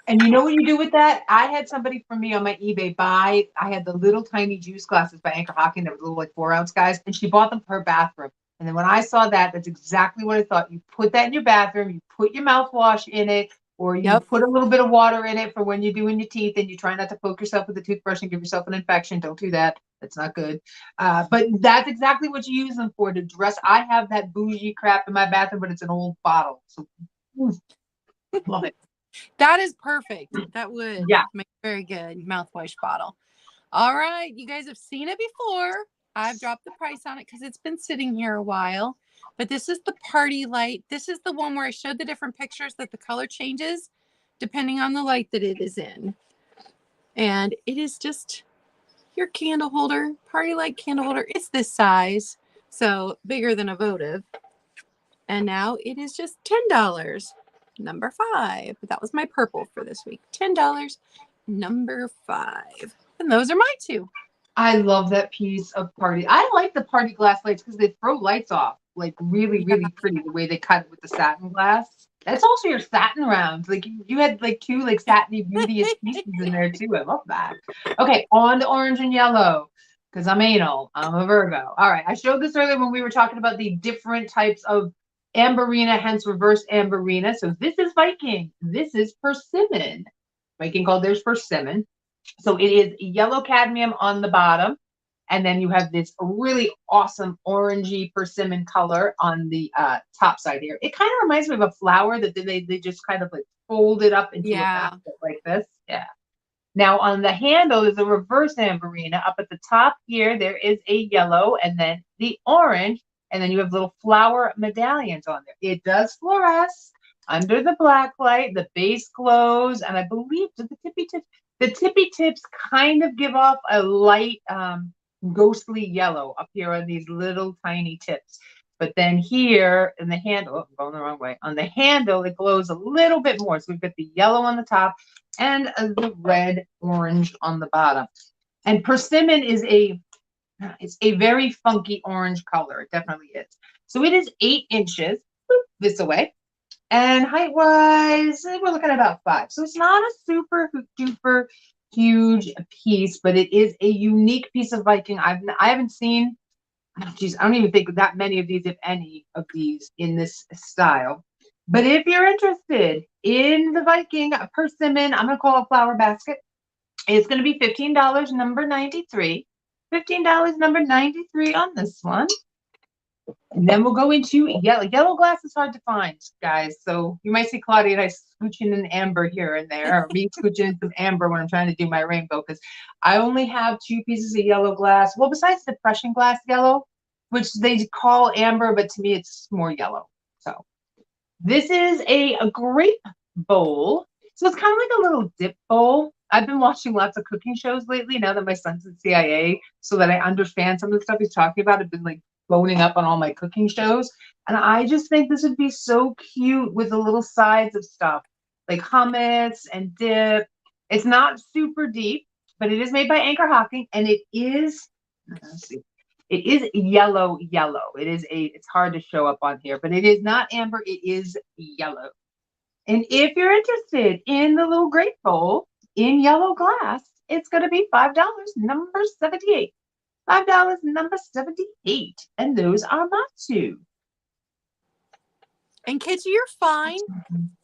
And you know what you do with that? I had somebody from me on my eBay buy, I had the little tiny juice glasses by Anchor Hocking that were little like 4-ounce guys, and she bought them for her bathroom. And then when I saw that, that's exactly what I thought. You put that in your bathroom, you put your mouthwash in it, or you Yep. put a little bit of water in it for when you're doing your teeth and you try not to poke yourself with a toothbrush and give yourself an infection. Don't do that. That's not good. But that's exactly what you use them for, to dress. I have that bougie crap in my bathroom, but it's an old bottle. So love it. That is perfect. That would Yeah. make a very good mouthwash bottle. All right. You guys have seen it before. I've dropped the price on it because it's been sitting here a while. But this is the party light. This is the one where I showed the different pictures that the color changes depending on the light that it is in. And it is just your candle holder, party light candle holder. It's this size, so bigger than a votive. And now it is just $10. Number 5. That was my purple for this week. $10. Number 5. And those are my 2. I love that piece of party. I like the party glass lights because they throw lights off like really, really pretty the way they cut it with the satin glass. That's also your satin rounds. Like you had like 2 like satiny beauteous pieces in there too. I love that. Okay, on to orange and yellow because I'm anal. I'm a Virgo. All right, I showed this earlier when we were talking about the different types of Amberina, hence reverse Amberina. So this is Viking. This is persimmon. Viking called theirs persimmon. So it is yellow cadmium on the bottom. And then you have this really awesome orangey persimmon color on the top side here. It kind of reminds me of a flower that they just kind of like folded up into a basket like this. Yeah. Now on the handle is a reverse Amberina. Up at the top here, there is a yellow and then the orange. And then you have little flower medallions on there. It does fluoresce under the black light. The base glows. And I believe the tippy tips kind of give off a light ghostly yellow up here on these little tiny tips. But then here in the handle, I'm going the wrong way. On the handle, it glows a little bit more. So we've got the yellow on the top and the red orange on the bottom. And persimmon is it's a very funky orange color. It definitely is. So it is 8 inches this away. And height wise, we're looking at about 5. So it's not a super duper huge piece, but it is a unique piece of Viking. I haven't seen, geez, I don't even think that many of these, if any of these, in this style. But if you're interested in the Viking persimmon, I'm gonna call it flower basket. It's gonna be $15, number 93. $15, number 93 on this one. And then we'll go into yellow. Yellow glass is hard to find, guys. So you might see Claudia and I scooching in amber here and there, or me scooching in some amber when I'm trying to do my rainbow, because I only have 2 pieces of yellow glass. Well, besides depression glass yellow, which they call amber, but to me it's more yellow. So this is a grape bowl. So it's kind of like a little dip bowl. I've been watching lots of cooking shows lately now that my son's in CIA, so that I understand some of the stuff he's talking about. I've been like boning up on all my cooking shows. And I just think this would be so cute with the little sides of stuff like hummus and dip. It's not super deep, but it is made by Anchor Hocking, and it is, let's see, it is yellow. It's hard to show up on here, but it is not amber. It is yellow. And if you're interested in the little grape bowl in yellow glass, it's going to be $5, number 78. $5, number 78. And those are my 2. And kids, you're fine.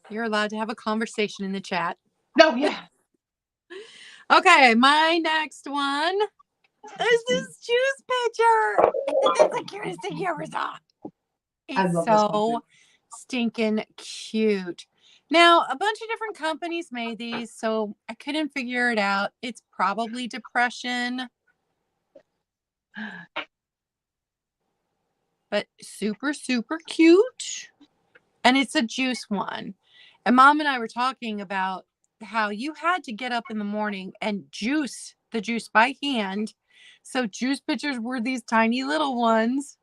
You're allowed to have a conversation in the chat. No, yeah. Okay, my next one is this juice pitcher. It's the cutest thing you ever saw. It's so stinking cute. Now, a bunch of different companies made these, so I couldn't figure it out. It's probably depression. But super, super cute. And it's a juice one. And Mom and I were talking about how you had to get up in the morning and juice the juice by hand. So juice pitchers were these tiny little ones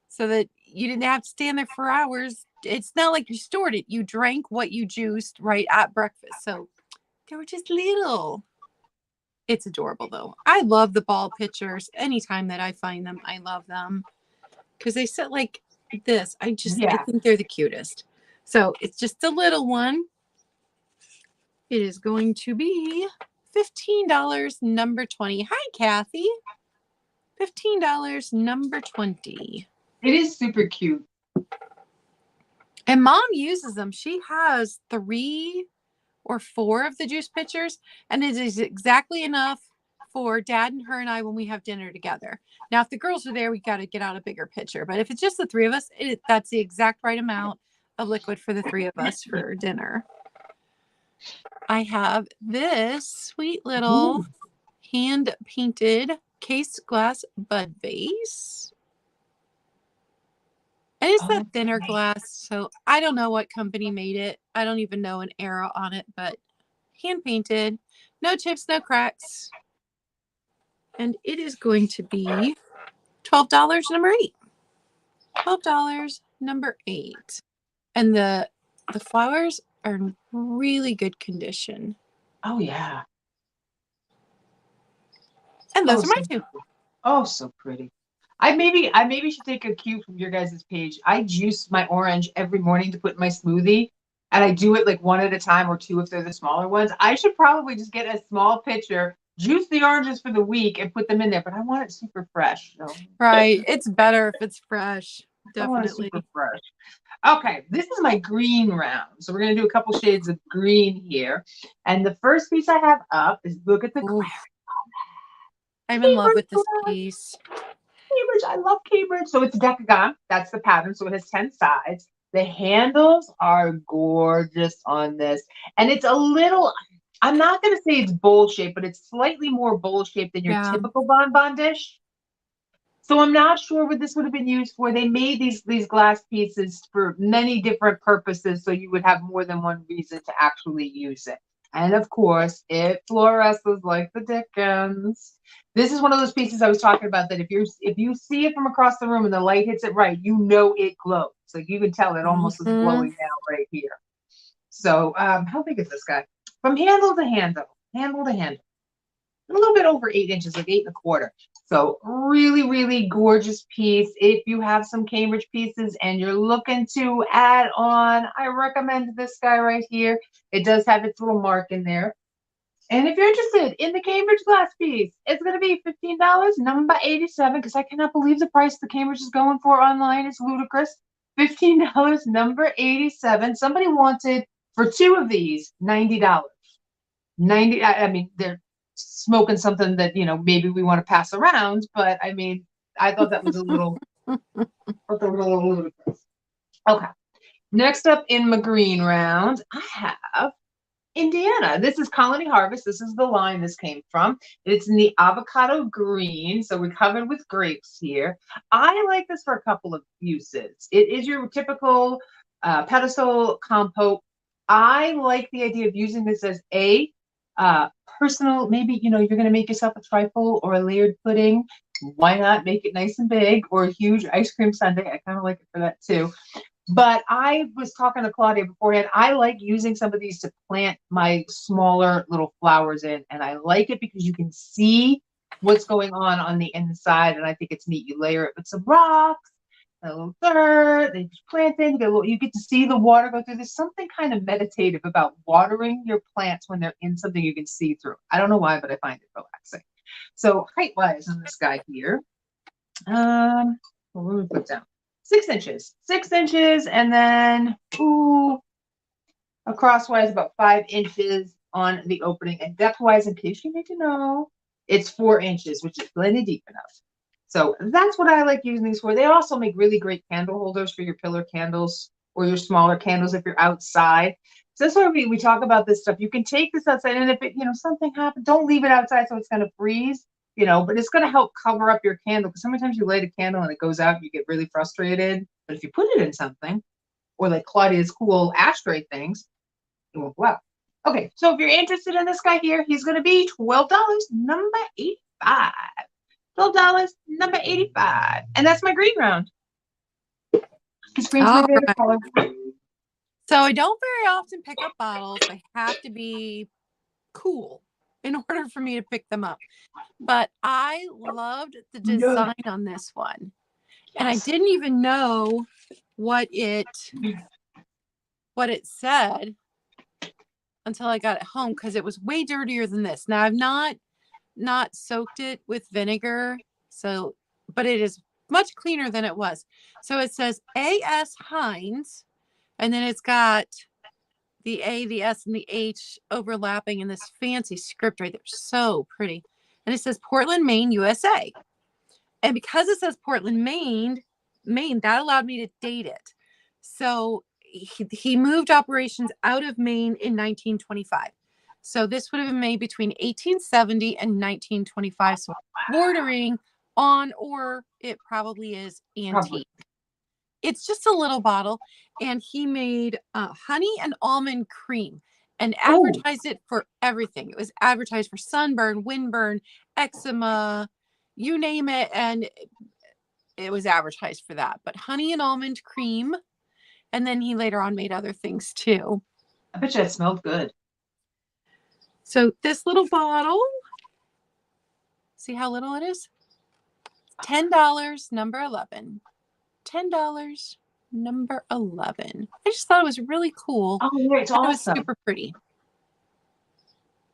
so that you didn't have to stand there for hours. It's not like you stored it. You drank what you juiced right at breakfast. So they were just little. It's adorable, though. I love the ball pitchers. Anytime that I find them, I love them. Because they sit like this. I think they're the cutest. So it's just a little one. it is going to be $15, number 20. Hi, Kathy. $15, number 20. It is super cute. And Mom uses them. She has 3 or 4 of the juice pitchers, and it is exactly enough for Dad and her and I when we have dinner together. Now, if the girls are there, we got to get out a bigger pitcher. But if it's just the 3 of us, that's the exact right amount of liquid for the 3 of us for dinner. I have this sweet little hand-painted case glass bud vase. And it's that thinner glass, so I don't know what company made it. I don't even know an era on it, but hand-painted. No chips, no cracks. And it is going to be $12, number 8. $12, number 8. And the flowers are in really good condition. Oh, yeah. And those are my 2. Oh, so pretty. I maybe should take a cue from your guys' page. I juice my orange every morning to put in my smoothie, and I do it like 1 at a time or 2 if they're the smaller ones. I should probably just get a small pitcher, juice the oranges for the week, and put them in there. But I want it super fresh. So. Right. It's better if it's fresh. Definitely. I want it super fresh. Okay, this is my green round. So we're going to do a couple shades of green here. And the first piece I have up is look at the Cambridge. I'm in love with this piece. Cambridge, I love Cambridge. So it's decagon. That's the pattern. So it has 10 sides. The handles are gorgeous on this. And it's a little, I'm not going to say it's bowl shaped, but it's slightly more bowl shaped than your typical bonbon dish. So I'm not sure what this would have been used for. They made these glass pieces for many different purposes, so you would have more than one reason to actually use it. And of course, it fluoresces like the dickens. This is one of those pieces I was talking about that if you see it from across the room and the light hits it right, you know it glows. Like you can tell it almost is glowing now right here. So how big is this guy? From handle to handle, a little bit over 8 inches, like 8 1/4. So really, really gorgeous piece. If you have some Cambridge pieces and you're looking to add on, I recommend this guy right here. It does have its little mark in there. And if you're interested in the Cambridge glass piece, it's going to be $15, number 87, because I cannot believe the price the Cambridge is going for online. It's ludicrous. $15, number 87. Somebody wanted, for 2 of these, $90. I mean, they're smoking something that, maybe we want to pass around, but I mean, I thought that was a little ludicrous. Okay. Next up in my green round, I have Indiana. This is Colony Harvest. This is the line this came from. It's in the avocado green. So we're covered with grapes here. I like this for a couple of uses. It is your typical pedestal compote. I like the idea of using this as a personal, maybe, you're going to make yourself a trifle or a layered pudding. Why not make it nice and big, or a huge ice cream sundae? I kind of like it for that too. But I was talking to Claudia beforehand. I like using some of these to plant my smaller little flowers in. And I like it because you can see what's going on the inside. And I think it's neat. You layer it with some rocks, a little dirt, then you plant it, you get to see the water go through. There's something kind of meditative about watering your plants when they're in something you can see through. I don't know why, but I find it relaxing. So height-wise on this guy here, what do we put down? 6 inches. 6 inches, and then crosswise about 5 inches on the opening. And depth-wise, in case you need to know, it's 4 inches, which is plenty deep enough. So that's what I like using these for. They also make really great candle holders for your pillar candles or your smaller candles if you're outside. So that's why we talk about this stuff. You can take this outside, and if it, something happens, don't leave it outside so it's going to freeze, but it's going to help cover up your candle. Because sometimes you light a candle and it goes out and you get really frustrated. But if you put it in something, or like Claudia's cool ashtray things, it won't go out. Okay, so if you're interested in this guy here, he's going to be $12, number 85. $12, number 85. And that's my green round. Because green's my favorite color. So I don't very often pick up bottles. They have to be cool in order for me to pick them up. But I loved the design on this one. Yes. And I didn't even know what it said until I got it home because it was way dirtier than this. Now I've not soaked it with vinegar, so but it is much cleaner than it was. So it says A.S. Heinz, and then it's got the A, the S, and the H overlapping in this fancy script right there. So pretty. And it says Portland, Maine, USA. And because it says Portland, Maine, that allowed me to date it. So he moved operations out of Maine in 1925. So this would have been made between 1870 and 1925. So bordering on, or it probably is antique. Probably. It's just a little bottle. And he made honey and almond cream and advertised it for everything. It was advertised for sunburn, windburn, eczema, you name it. And it was advertised for that. But honey and almond cream. And then he later on made other things too. I bet you it smelled good. So this little bottle, see how little it is? $10, number 11. $10, number 11. I just thought it was really cool. Oh, yeah, it's awesome. It was super pretty.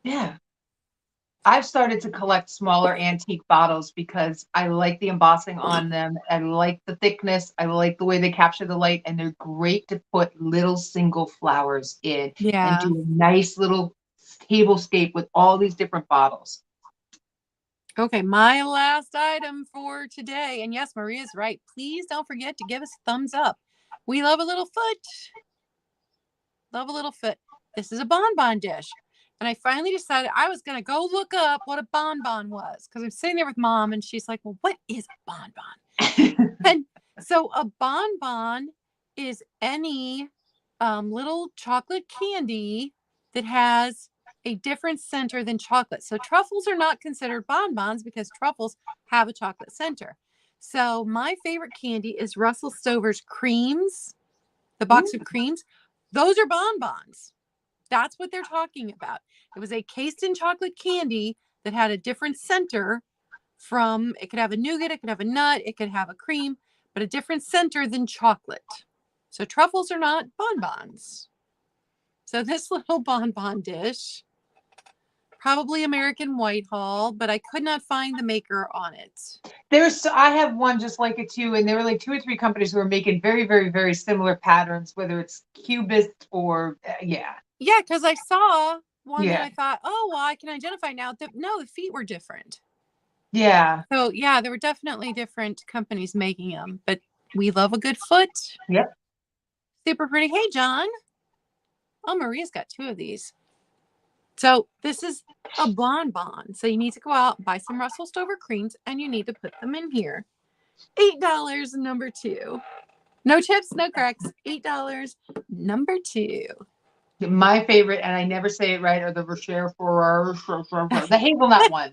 Yeah. I've started to collect smaller antique bottles because I like the embossing on them. I like the thickness. I like the way they capture the light, and they're great to put little single flowers in and do a nice little tablescape with all these different bottles. Okay, my last item for today. And yes, Maria's right. Please don't forget to give us a thumbs up. We love a little foot. Love a little foot. This is a bonbon dish. And I finally decided I was going to go look up what a bonbon was because I'm sitting there with Mom and she's like, well, what is a bonbon? And so a bonbon is any little chocolate candy that has a different center than chocolate. So truffles are not considered bonbons because truffles have a chocolate center. So my favorite candy is Russell Stover's creams, the box of creams. Those are bonbons. That's what they're talking about. It was a cased in chocolate candy that had a different center from, it could have a nougat, it could have a nut, it could have a cream, but a different center than chocolate. So truffles are not bonbons. So this little bonbon dish, probably American Whitehall, but I could not find the maker on it. I have one just like it too, and there were like 2 or 3 companies who are making very, very, very similar patterns, whether it's cubist or yeah. Yeah, because I saw one that I thought, oh, well, I can identify now. No, the feet were different. Yeah. So yeah, there were definitely different companies making them, but we love a good foot. Yep. Super pretty. Hey, John. Oh, Maria's got 2 of these. So this is a bonbon. So you need to go out, buy some Russell Stover creams, and you need to put them in here. $8, number 2. No chips, no cracks. $8, number 2. My favorite, and I never say it right, are the the hazelnut one.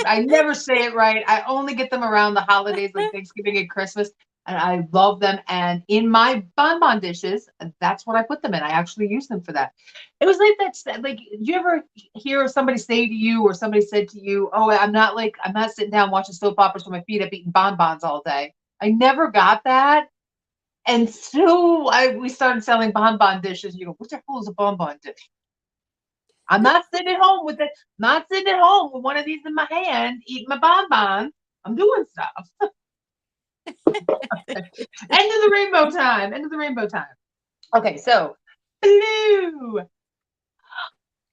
I never say it right. I only get them around the holidays like Thanksgiving and Christmas, and I love them. And in my bonbon dishes, that's what I put them in. I actually use them for that. It was like that. Like, you ever hear somebody say to you, or somebody said to you, "Oh, I'm not sitting down watching soap operas with my feet up eating bonbons all day." I never got that. And so we started selling bonbon dishes. You go, what the hell is a bonbon dish? I'm not sitting at home with it. Not sitting at home with one of these in my hand, eating my bonbon. I'm doing stuff. End of the rainbow time. End of the rainbow time. Okay, so blue.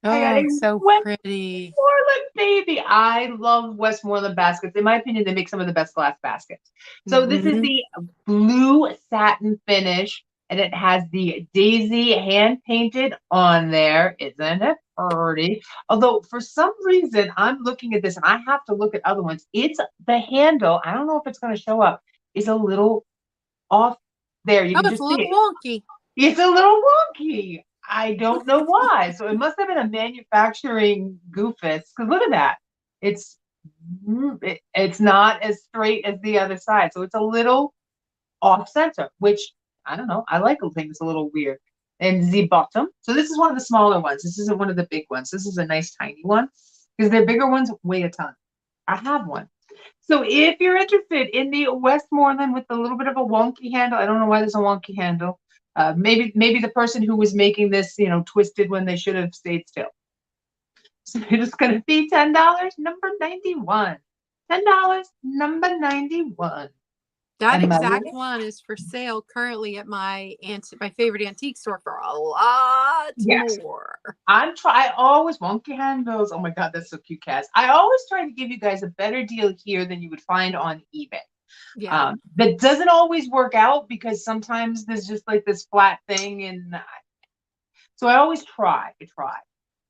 Oh, so pretty. Westmoreland, baby. I love Westmoreland baskets. In my opinion, they make some of the best glass baskets. So this is the blue satin finish, and it has the daisy hand painted on there. Isn't it pretty? Although for some reason, I'm looking at this and I have to look at other ones. It's the handle. I don't know if it's going to show up. Is a little off there. You can just see it. Wonky. It's a little wonky. I don't know why. So it must have been a manufacturing goofus. Because look at that. It's not as straight as the other side. So it's a little off center, which I don't know. I like things a little weird. And the bottom. So this is one of the smaller ones. This isn't one of the big ones. This is a nice tiny one. Because their bigger ones weigh a ton. I have one. So if you're interested in the Westmoreland with a little bit of a wonky handle, I don't know why there's a wonky handle. Maybe the person who was making this, twisted when they should have stayed still. So it's going to be $10, number 91. $10, number 91. That And exact one is for sale currently at my favorite antique store for a lot yes, more. I always wonky handles. Oh my God, that's so cute, Cass. I always try to give you guys a better deal here than you would find on eBay. Yeah. That doesn't always work out because sometimes there's just like this flat thing, and so I always try.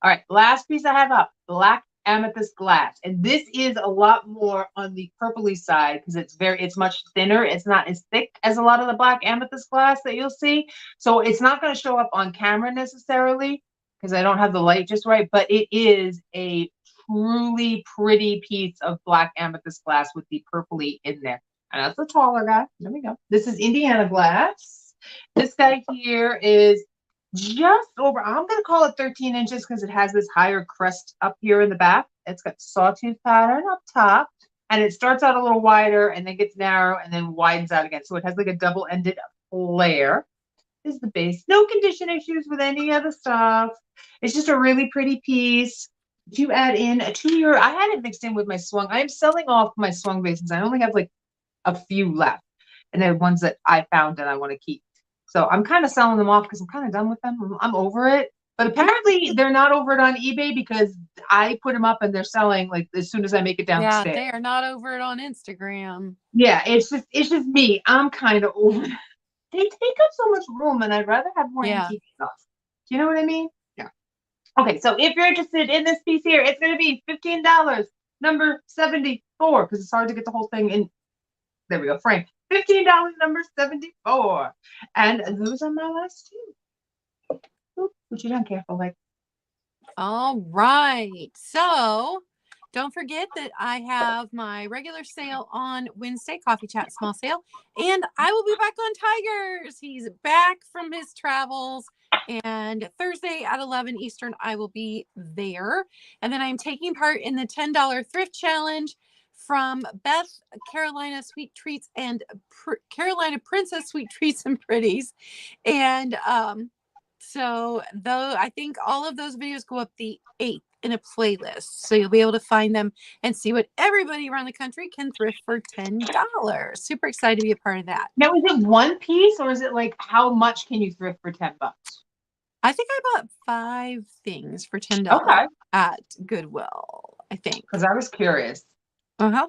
All right, last piece I have up, black amethyst glass. And this is a lot more on the purpley side because it's much thinner. It's not as thick as a lot of the black amethyst glass that you'll see. So it's not going to show up on camera necessarily because I don't have the light just right, but it is a truly pretty piece of black amethyst glass with the purpley in there. And that's the taller guy. There we go. This is Indiana glass. This guy here is just over, I'm going to call it 13 inches because it has this higher crest up here in the back. It's got sawtooth pattern up top, and it starts out a little wider and then gets narrow and then widens out again. So it has like a double-ended flare. This is the base. No condition issues with any other stuff. It's just a really pretty piece. If you add in a 2-year, I had it mixed in with my swung. I am selling off my swung vases. I only have like a few left, and they're ones that I found and I want to keep. So I'm kind of selling them off because I'm kind of done with them. I'm over it. But apparently they're not over it on eBay because I put them up and they're selling like as soon as I make it downstairs. Yeah, they are not over it on Instagram. Yeah, it's just me. I'm kind of over it. They take up so much room, and I'd rather have more antique stuff. Do you know what I mean? Yeah. Okay, so if you're interested in this piece here, it's going to be $15, number 74, because it's hard to get the whole thing in. There we go, frame. $15, number 74. And those are my last two. Oop, put you down careful, like. All right. So don't forget that I have my regular sale on Wednesday, coffee chat small sale, and I will be back on Tigers. He's back from his travels, and Thursday at 11 Eastern, I will be there. And then I'm taking part in the $10 thrift challenge from Beth Carolina Sweet Treats and Carolina Princess Sweet Treats and Pretties. And so though I think all of those videos go up the 8th in a playlist. So you'll be able to find them and see what everybody around the country can thrift for $10. Super excited to be a part of that. Now, is it one piece or is it like how much can you thrift for $10? I think I bought 5 things for $10 at Goodwill, I think. Because I was curious. Uh-huh.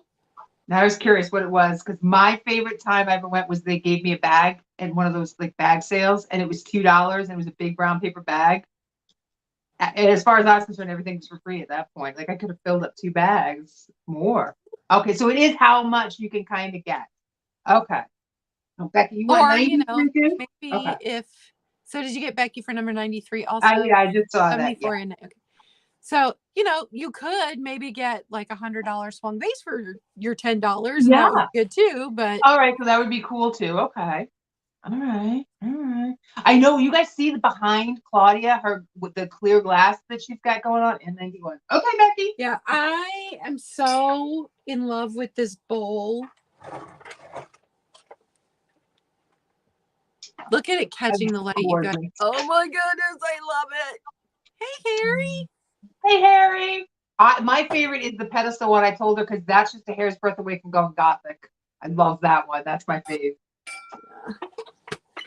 I was curious what it was because my favorite time I ever went was they gave me a bag at one of those like bag sales, and it was $2, and it was a big brown paper bag. And as far as I was concerned, everything was for free at that point. Like I could have filled up 2 bags more. Okay, so it is how much you can kind of get. Okay. Oh, Becky, you want 93 too? Maybe okay. if so, did you get Becky for number 93 also? Yeah, I just saw that. 74 yeah. Okay. So, you could maybe get like $100 swung vase for your $10. And that would be good too. But all right, so that would be cool too. Okay. All right. I know you guys see the behind Claudia, her with the clear glass that she's got going on in 91. Okay, Becky. Yeah, I am so in love with this bowl. Look at it catching the light, you guys. Oh my goodness, I love it. Hey, Harry. Hey, Harry. My favorite is the pedestal one. I told her because that's just a hair's breadth away from going gothic. I love that one. That's my favorite.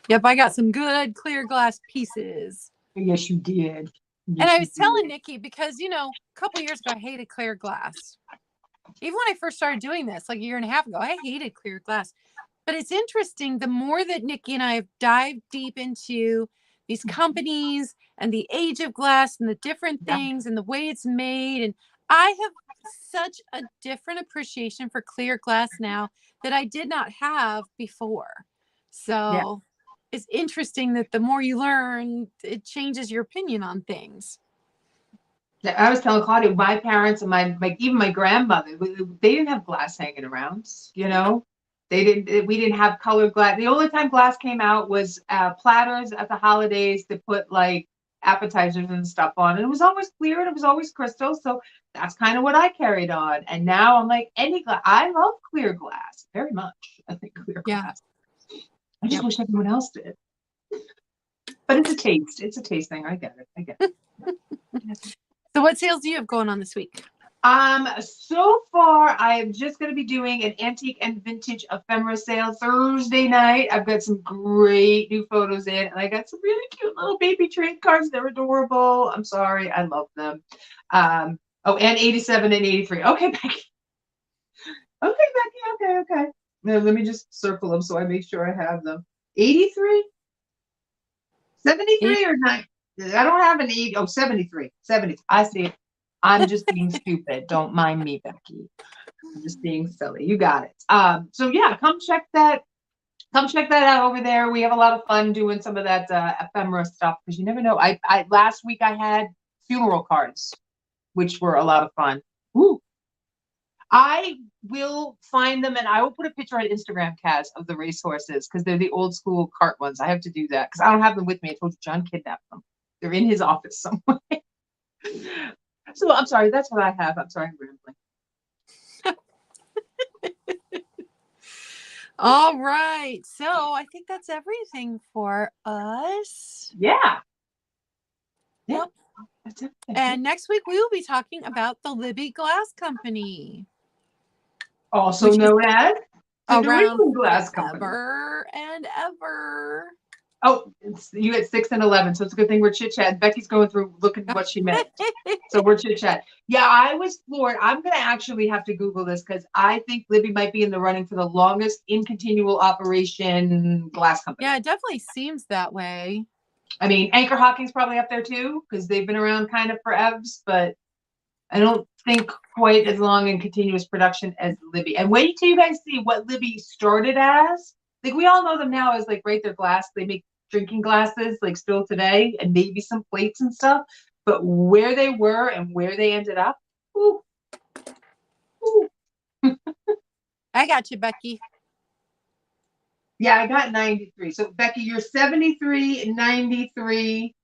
Yep, I got some good clear glass pieces. Yes, you did. And I was telling Nikki because, a couple years ago, I hated clear glass. Even when I first started doing this, like a year and a half ago, I hated clear glass. But it's interesting, the more that Nikki and I have dived deep into these companies and the age of glass and the different things and the way it's made, and I have such a different appreciation for clear glass now that I did not have before. So it's interesting that the more you learn, it changes your opinion on things. I was telling Claudia, my parents and even my grandmother, they didn't have glass hanging around, we didn't have colored glass. The only time glass came out was platters at the holidays to put like appetizers and stuff on. And it was always clear and it was always crystal. So that's kind of what I carried on. And now I'm like, any glass. I love clear glass very much. I think clear glass. I just wish everyone else did. But it's a taste. It's a taste thing. I get it. I get it. So what sales do you have going on this week? So far, I am just going to be doing an antique and vintage ephemera sale Thursday night. I've got some great new photos in, and I got some really cute little baby trade cards. They're adorable. I'm sorry. I love them. Oh, and 87 and 83. Okay, Becky. Okay, Becky. Okay. Now, let me just circle them so I make sure I have them. 83? 73 or 9? I don't have an 8. Oh, 73. 70. I see it. I'm just being stupid. Don't mind me, Becky. I'm just being silly. You got it. So yeah, come check that out over there. We have a lot of fun doing some of that ephemera stuff because you never know. I last week I had funeral cards, which were a lot of fun. Ooh. I will find them and I will put a picture on Instagram, Kaz, of the racehorses because they're the old school cart ones. I have to do that because I don't have them with me. I told you John kidnapped them. They're in his office somewhere. So I'm sorry, that's what I have. I'm sorry, I'm rambling. All right. So I think that's everything for us. Yeah. Yep. That's everything. And next week we will be talking about the Libby Glass Company. Also known as the New around England Glass Company. Ever and ever. Oh, you at 6 and 11, so it's a good thing we're chit-chat. Becky's going through looking at what she meant. So we're chit-chat. Yeah, I was floored. I'm going to actually have to Google this because I think Libby might be in the running for the longest in continual operation glass company. Yeah, it definitely seems that way. I mean, Anchor Hocking's probably up there too because they've been around kind of forever, but I don't think quite as long in continuous production as Libby. And wait till you guys see what Libby started as. Like, we all know them now as, like, right, their glass. They make drinking glasses, like, still today, and maybe some plates and stuff. But where they were and where they ended up, ooh. Ooh. I got you, Becky. Yeah, I got 93. So, Becky, you're 73, 93,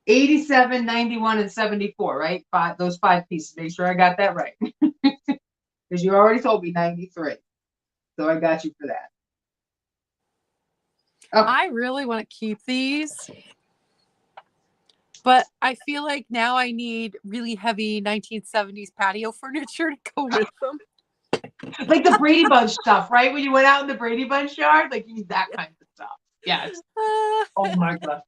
87, 91, and 74, right? Those 5 pieces. Make sure I got that right. Because you already told me 93. So I got you for that. Okay. I really want to keep these. But I feel like now I need really heavy 1970s patio furniture to go with them. Like the Brady Bunch stuff, right? When you went out in the Brady Bunch yard, like you need that kind of stuff. Yes. Oh my God.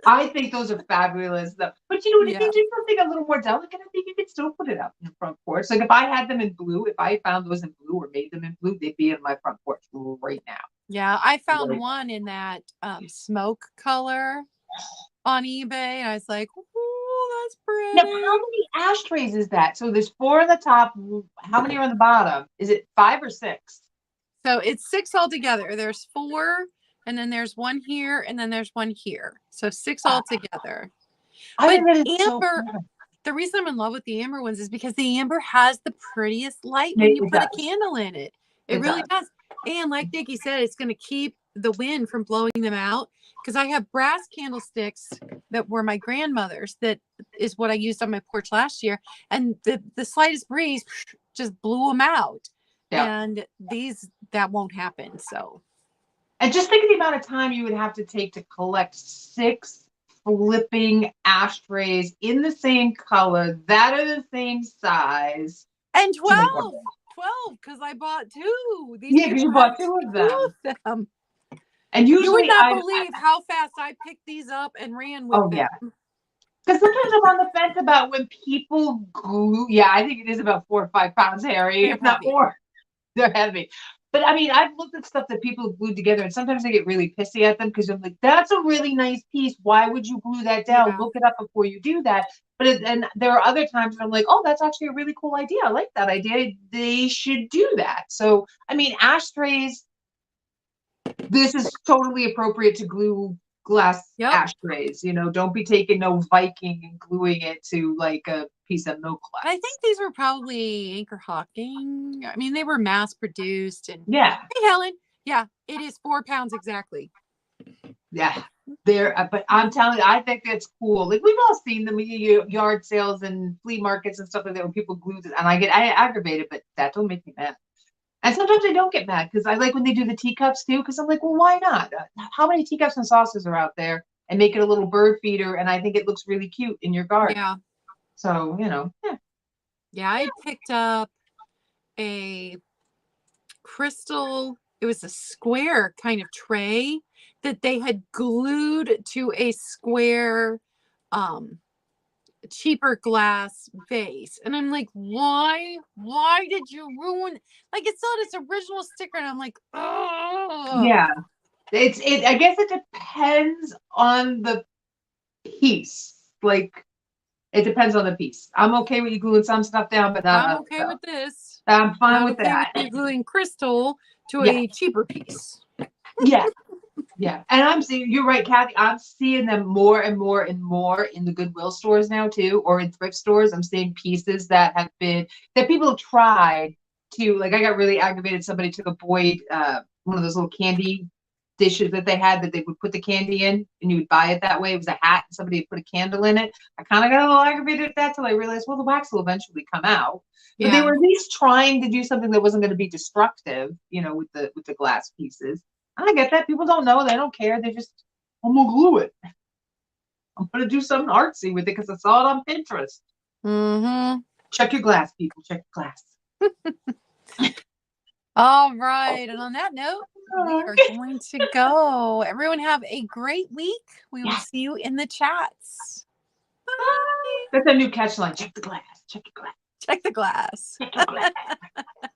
I think those are fabulous. But you know, if you do something a little more delicate, I think you could still put it out in the front porch. Like if I had them in blue, if I found those in blue or made them in blue, they'd be in my front porch right now. Yeah, I found one in that smoke color on eBay. And I was like, "Ooh, that's pretty." Now, how many ashtrays is that? So there's 4 on the top. How many are on the bottom? Is it 5 or 6? So it's 6 altogether. There's 4, and then there's 1 here, and then there's 1 here. So 6 altogether. But amber, the reason I'm in love with the amber ones is because the amber has the prettiest light when you put a candle in it. It really does. And like Nikki said, it's going to keep the wind from blowing them out. Because I have brass candlesticks that were my grandmother's. That is what I used on my porch last year. And the slightest breeze just blew them out. Yeah. And that won't happen. So. And just think of the amount of time you would have to take to collect 6 flipping ashtrays in the same color, that are the same size. And 12, because I bought 2. Yeah, because you bought 2 of them. And usually you would not believe how fast I picked these up and ran with them. Yeah. Because sometimes I'm on the fence about when people glue. Yeah, I think it is about 4 or 5 pounds, Harry, if not more. They're heavy. But I mean, I've looked at stuff that people glued together, and sometimes I get really pissy at them because I'm like, that's a really nice piece. Why would you glue that down? Yeah. Look it up before you do that. And there are other times when I'm like, oh, that's actually a really cool idea. I like that idea. They should do that. So, I mean, ashtrays, this is totally appropriate to glue glass ashtrays. You know, don't be taking no Viking and gluing it to like a piece of milk glass. I think these were probably Anchor Hocking. I mean, they were mass produced. And yeah. Hey, Helen. Yeah, it is 4 pounds exactly. Yeah, but I'm telling you, I think that's cool. Like we've all seen them yard sales and flea markets and stuff like that when people glue this, and I get aggravated, but that don't make me mad. And sometimes I don't get mad because I like when they do the teacups too, because I'm like, well, why not? How many teacups and saucers are out there and make it a little bird feeder. And I think it looks really cute in your garden. Yeah. So, you know, yeah. Yeah, I picked up a crystal, it was a square kind of tray that they had glued to a square cheaper glass vase. And I'm like, why did you ruin, like, it's not its original sticker? And I'm like, oh Yeah. I guess it depends on the piece. Like, it depends on the piece. I'm okay with you gluing some stuff down, but not I'm other okay stuff. with this. I'm fine Not with okay with that. you gluing crystal to Yeah. a cheaper piece. Yeah. Yeah. And I'm seeing, you're right, Kathy. I'm seeing them more and more and more in the Goodwill stores now, too, or in thrift stores. I'm seeing pieces that people have tried to, like, I got really aggravated. Somebody took a Boyd, one of those little candy dishes that they had that they would put the candy in and you would buy it that way. It was a hat and somebody had put a candle in it. I kind of got a little aggravated at that till I realized, well, the wax will eventually come out. But they Yeah. were at least trying to do something that wasn't going to be destructive, you know, with the glass pieces. And I get that. People don't know. They don't care. They just, I'm going to glue it. I'm going to do something artsy with it because I saw it on Pinterest. Mm-hmm. Check your glass, people. Check your glass. All right. And on that note, we are going to go. Everyone have a great week. We will see you in the chats. Bye. That's a new catchline. Check the glass. Check your glass. Check the glass. Check the glass.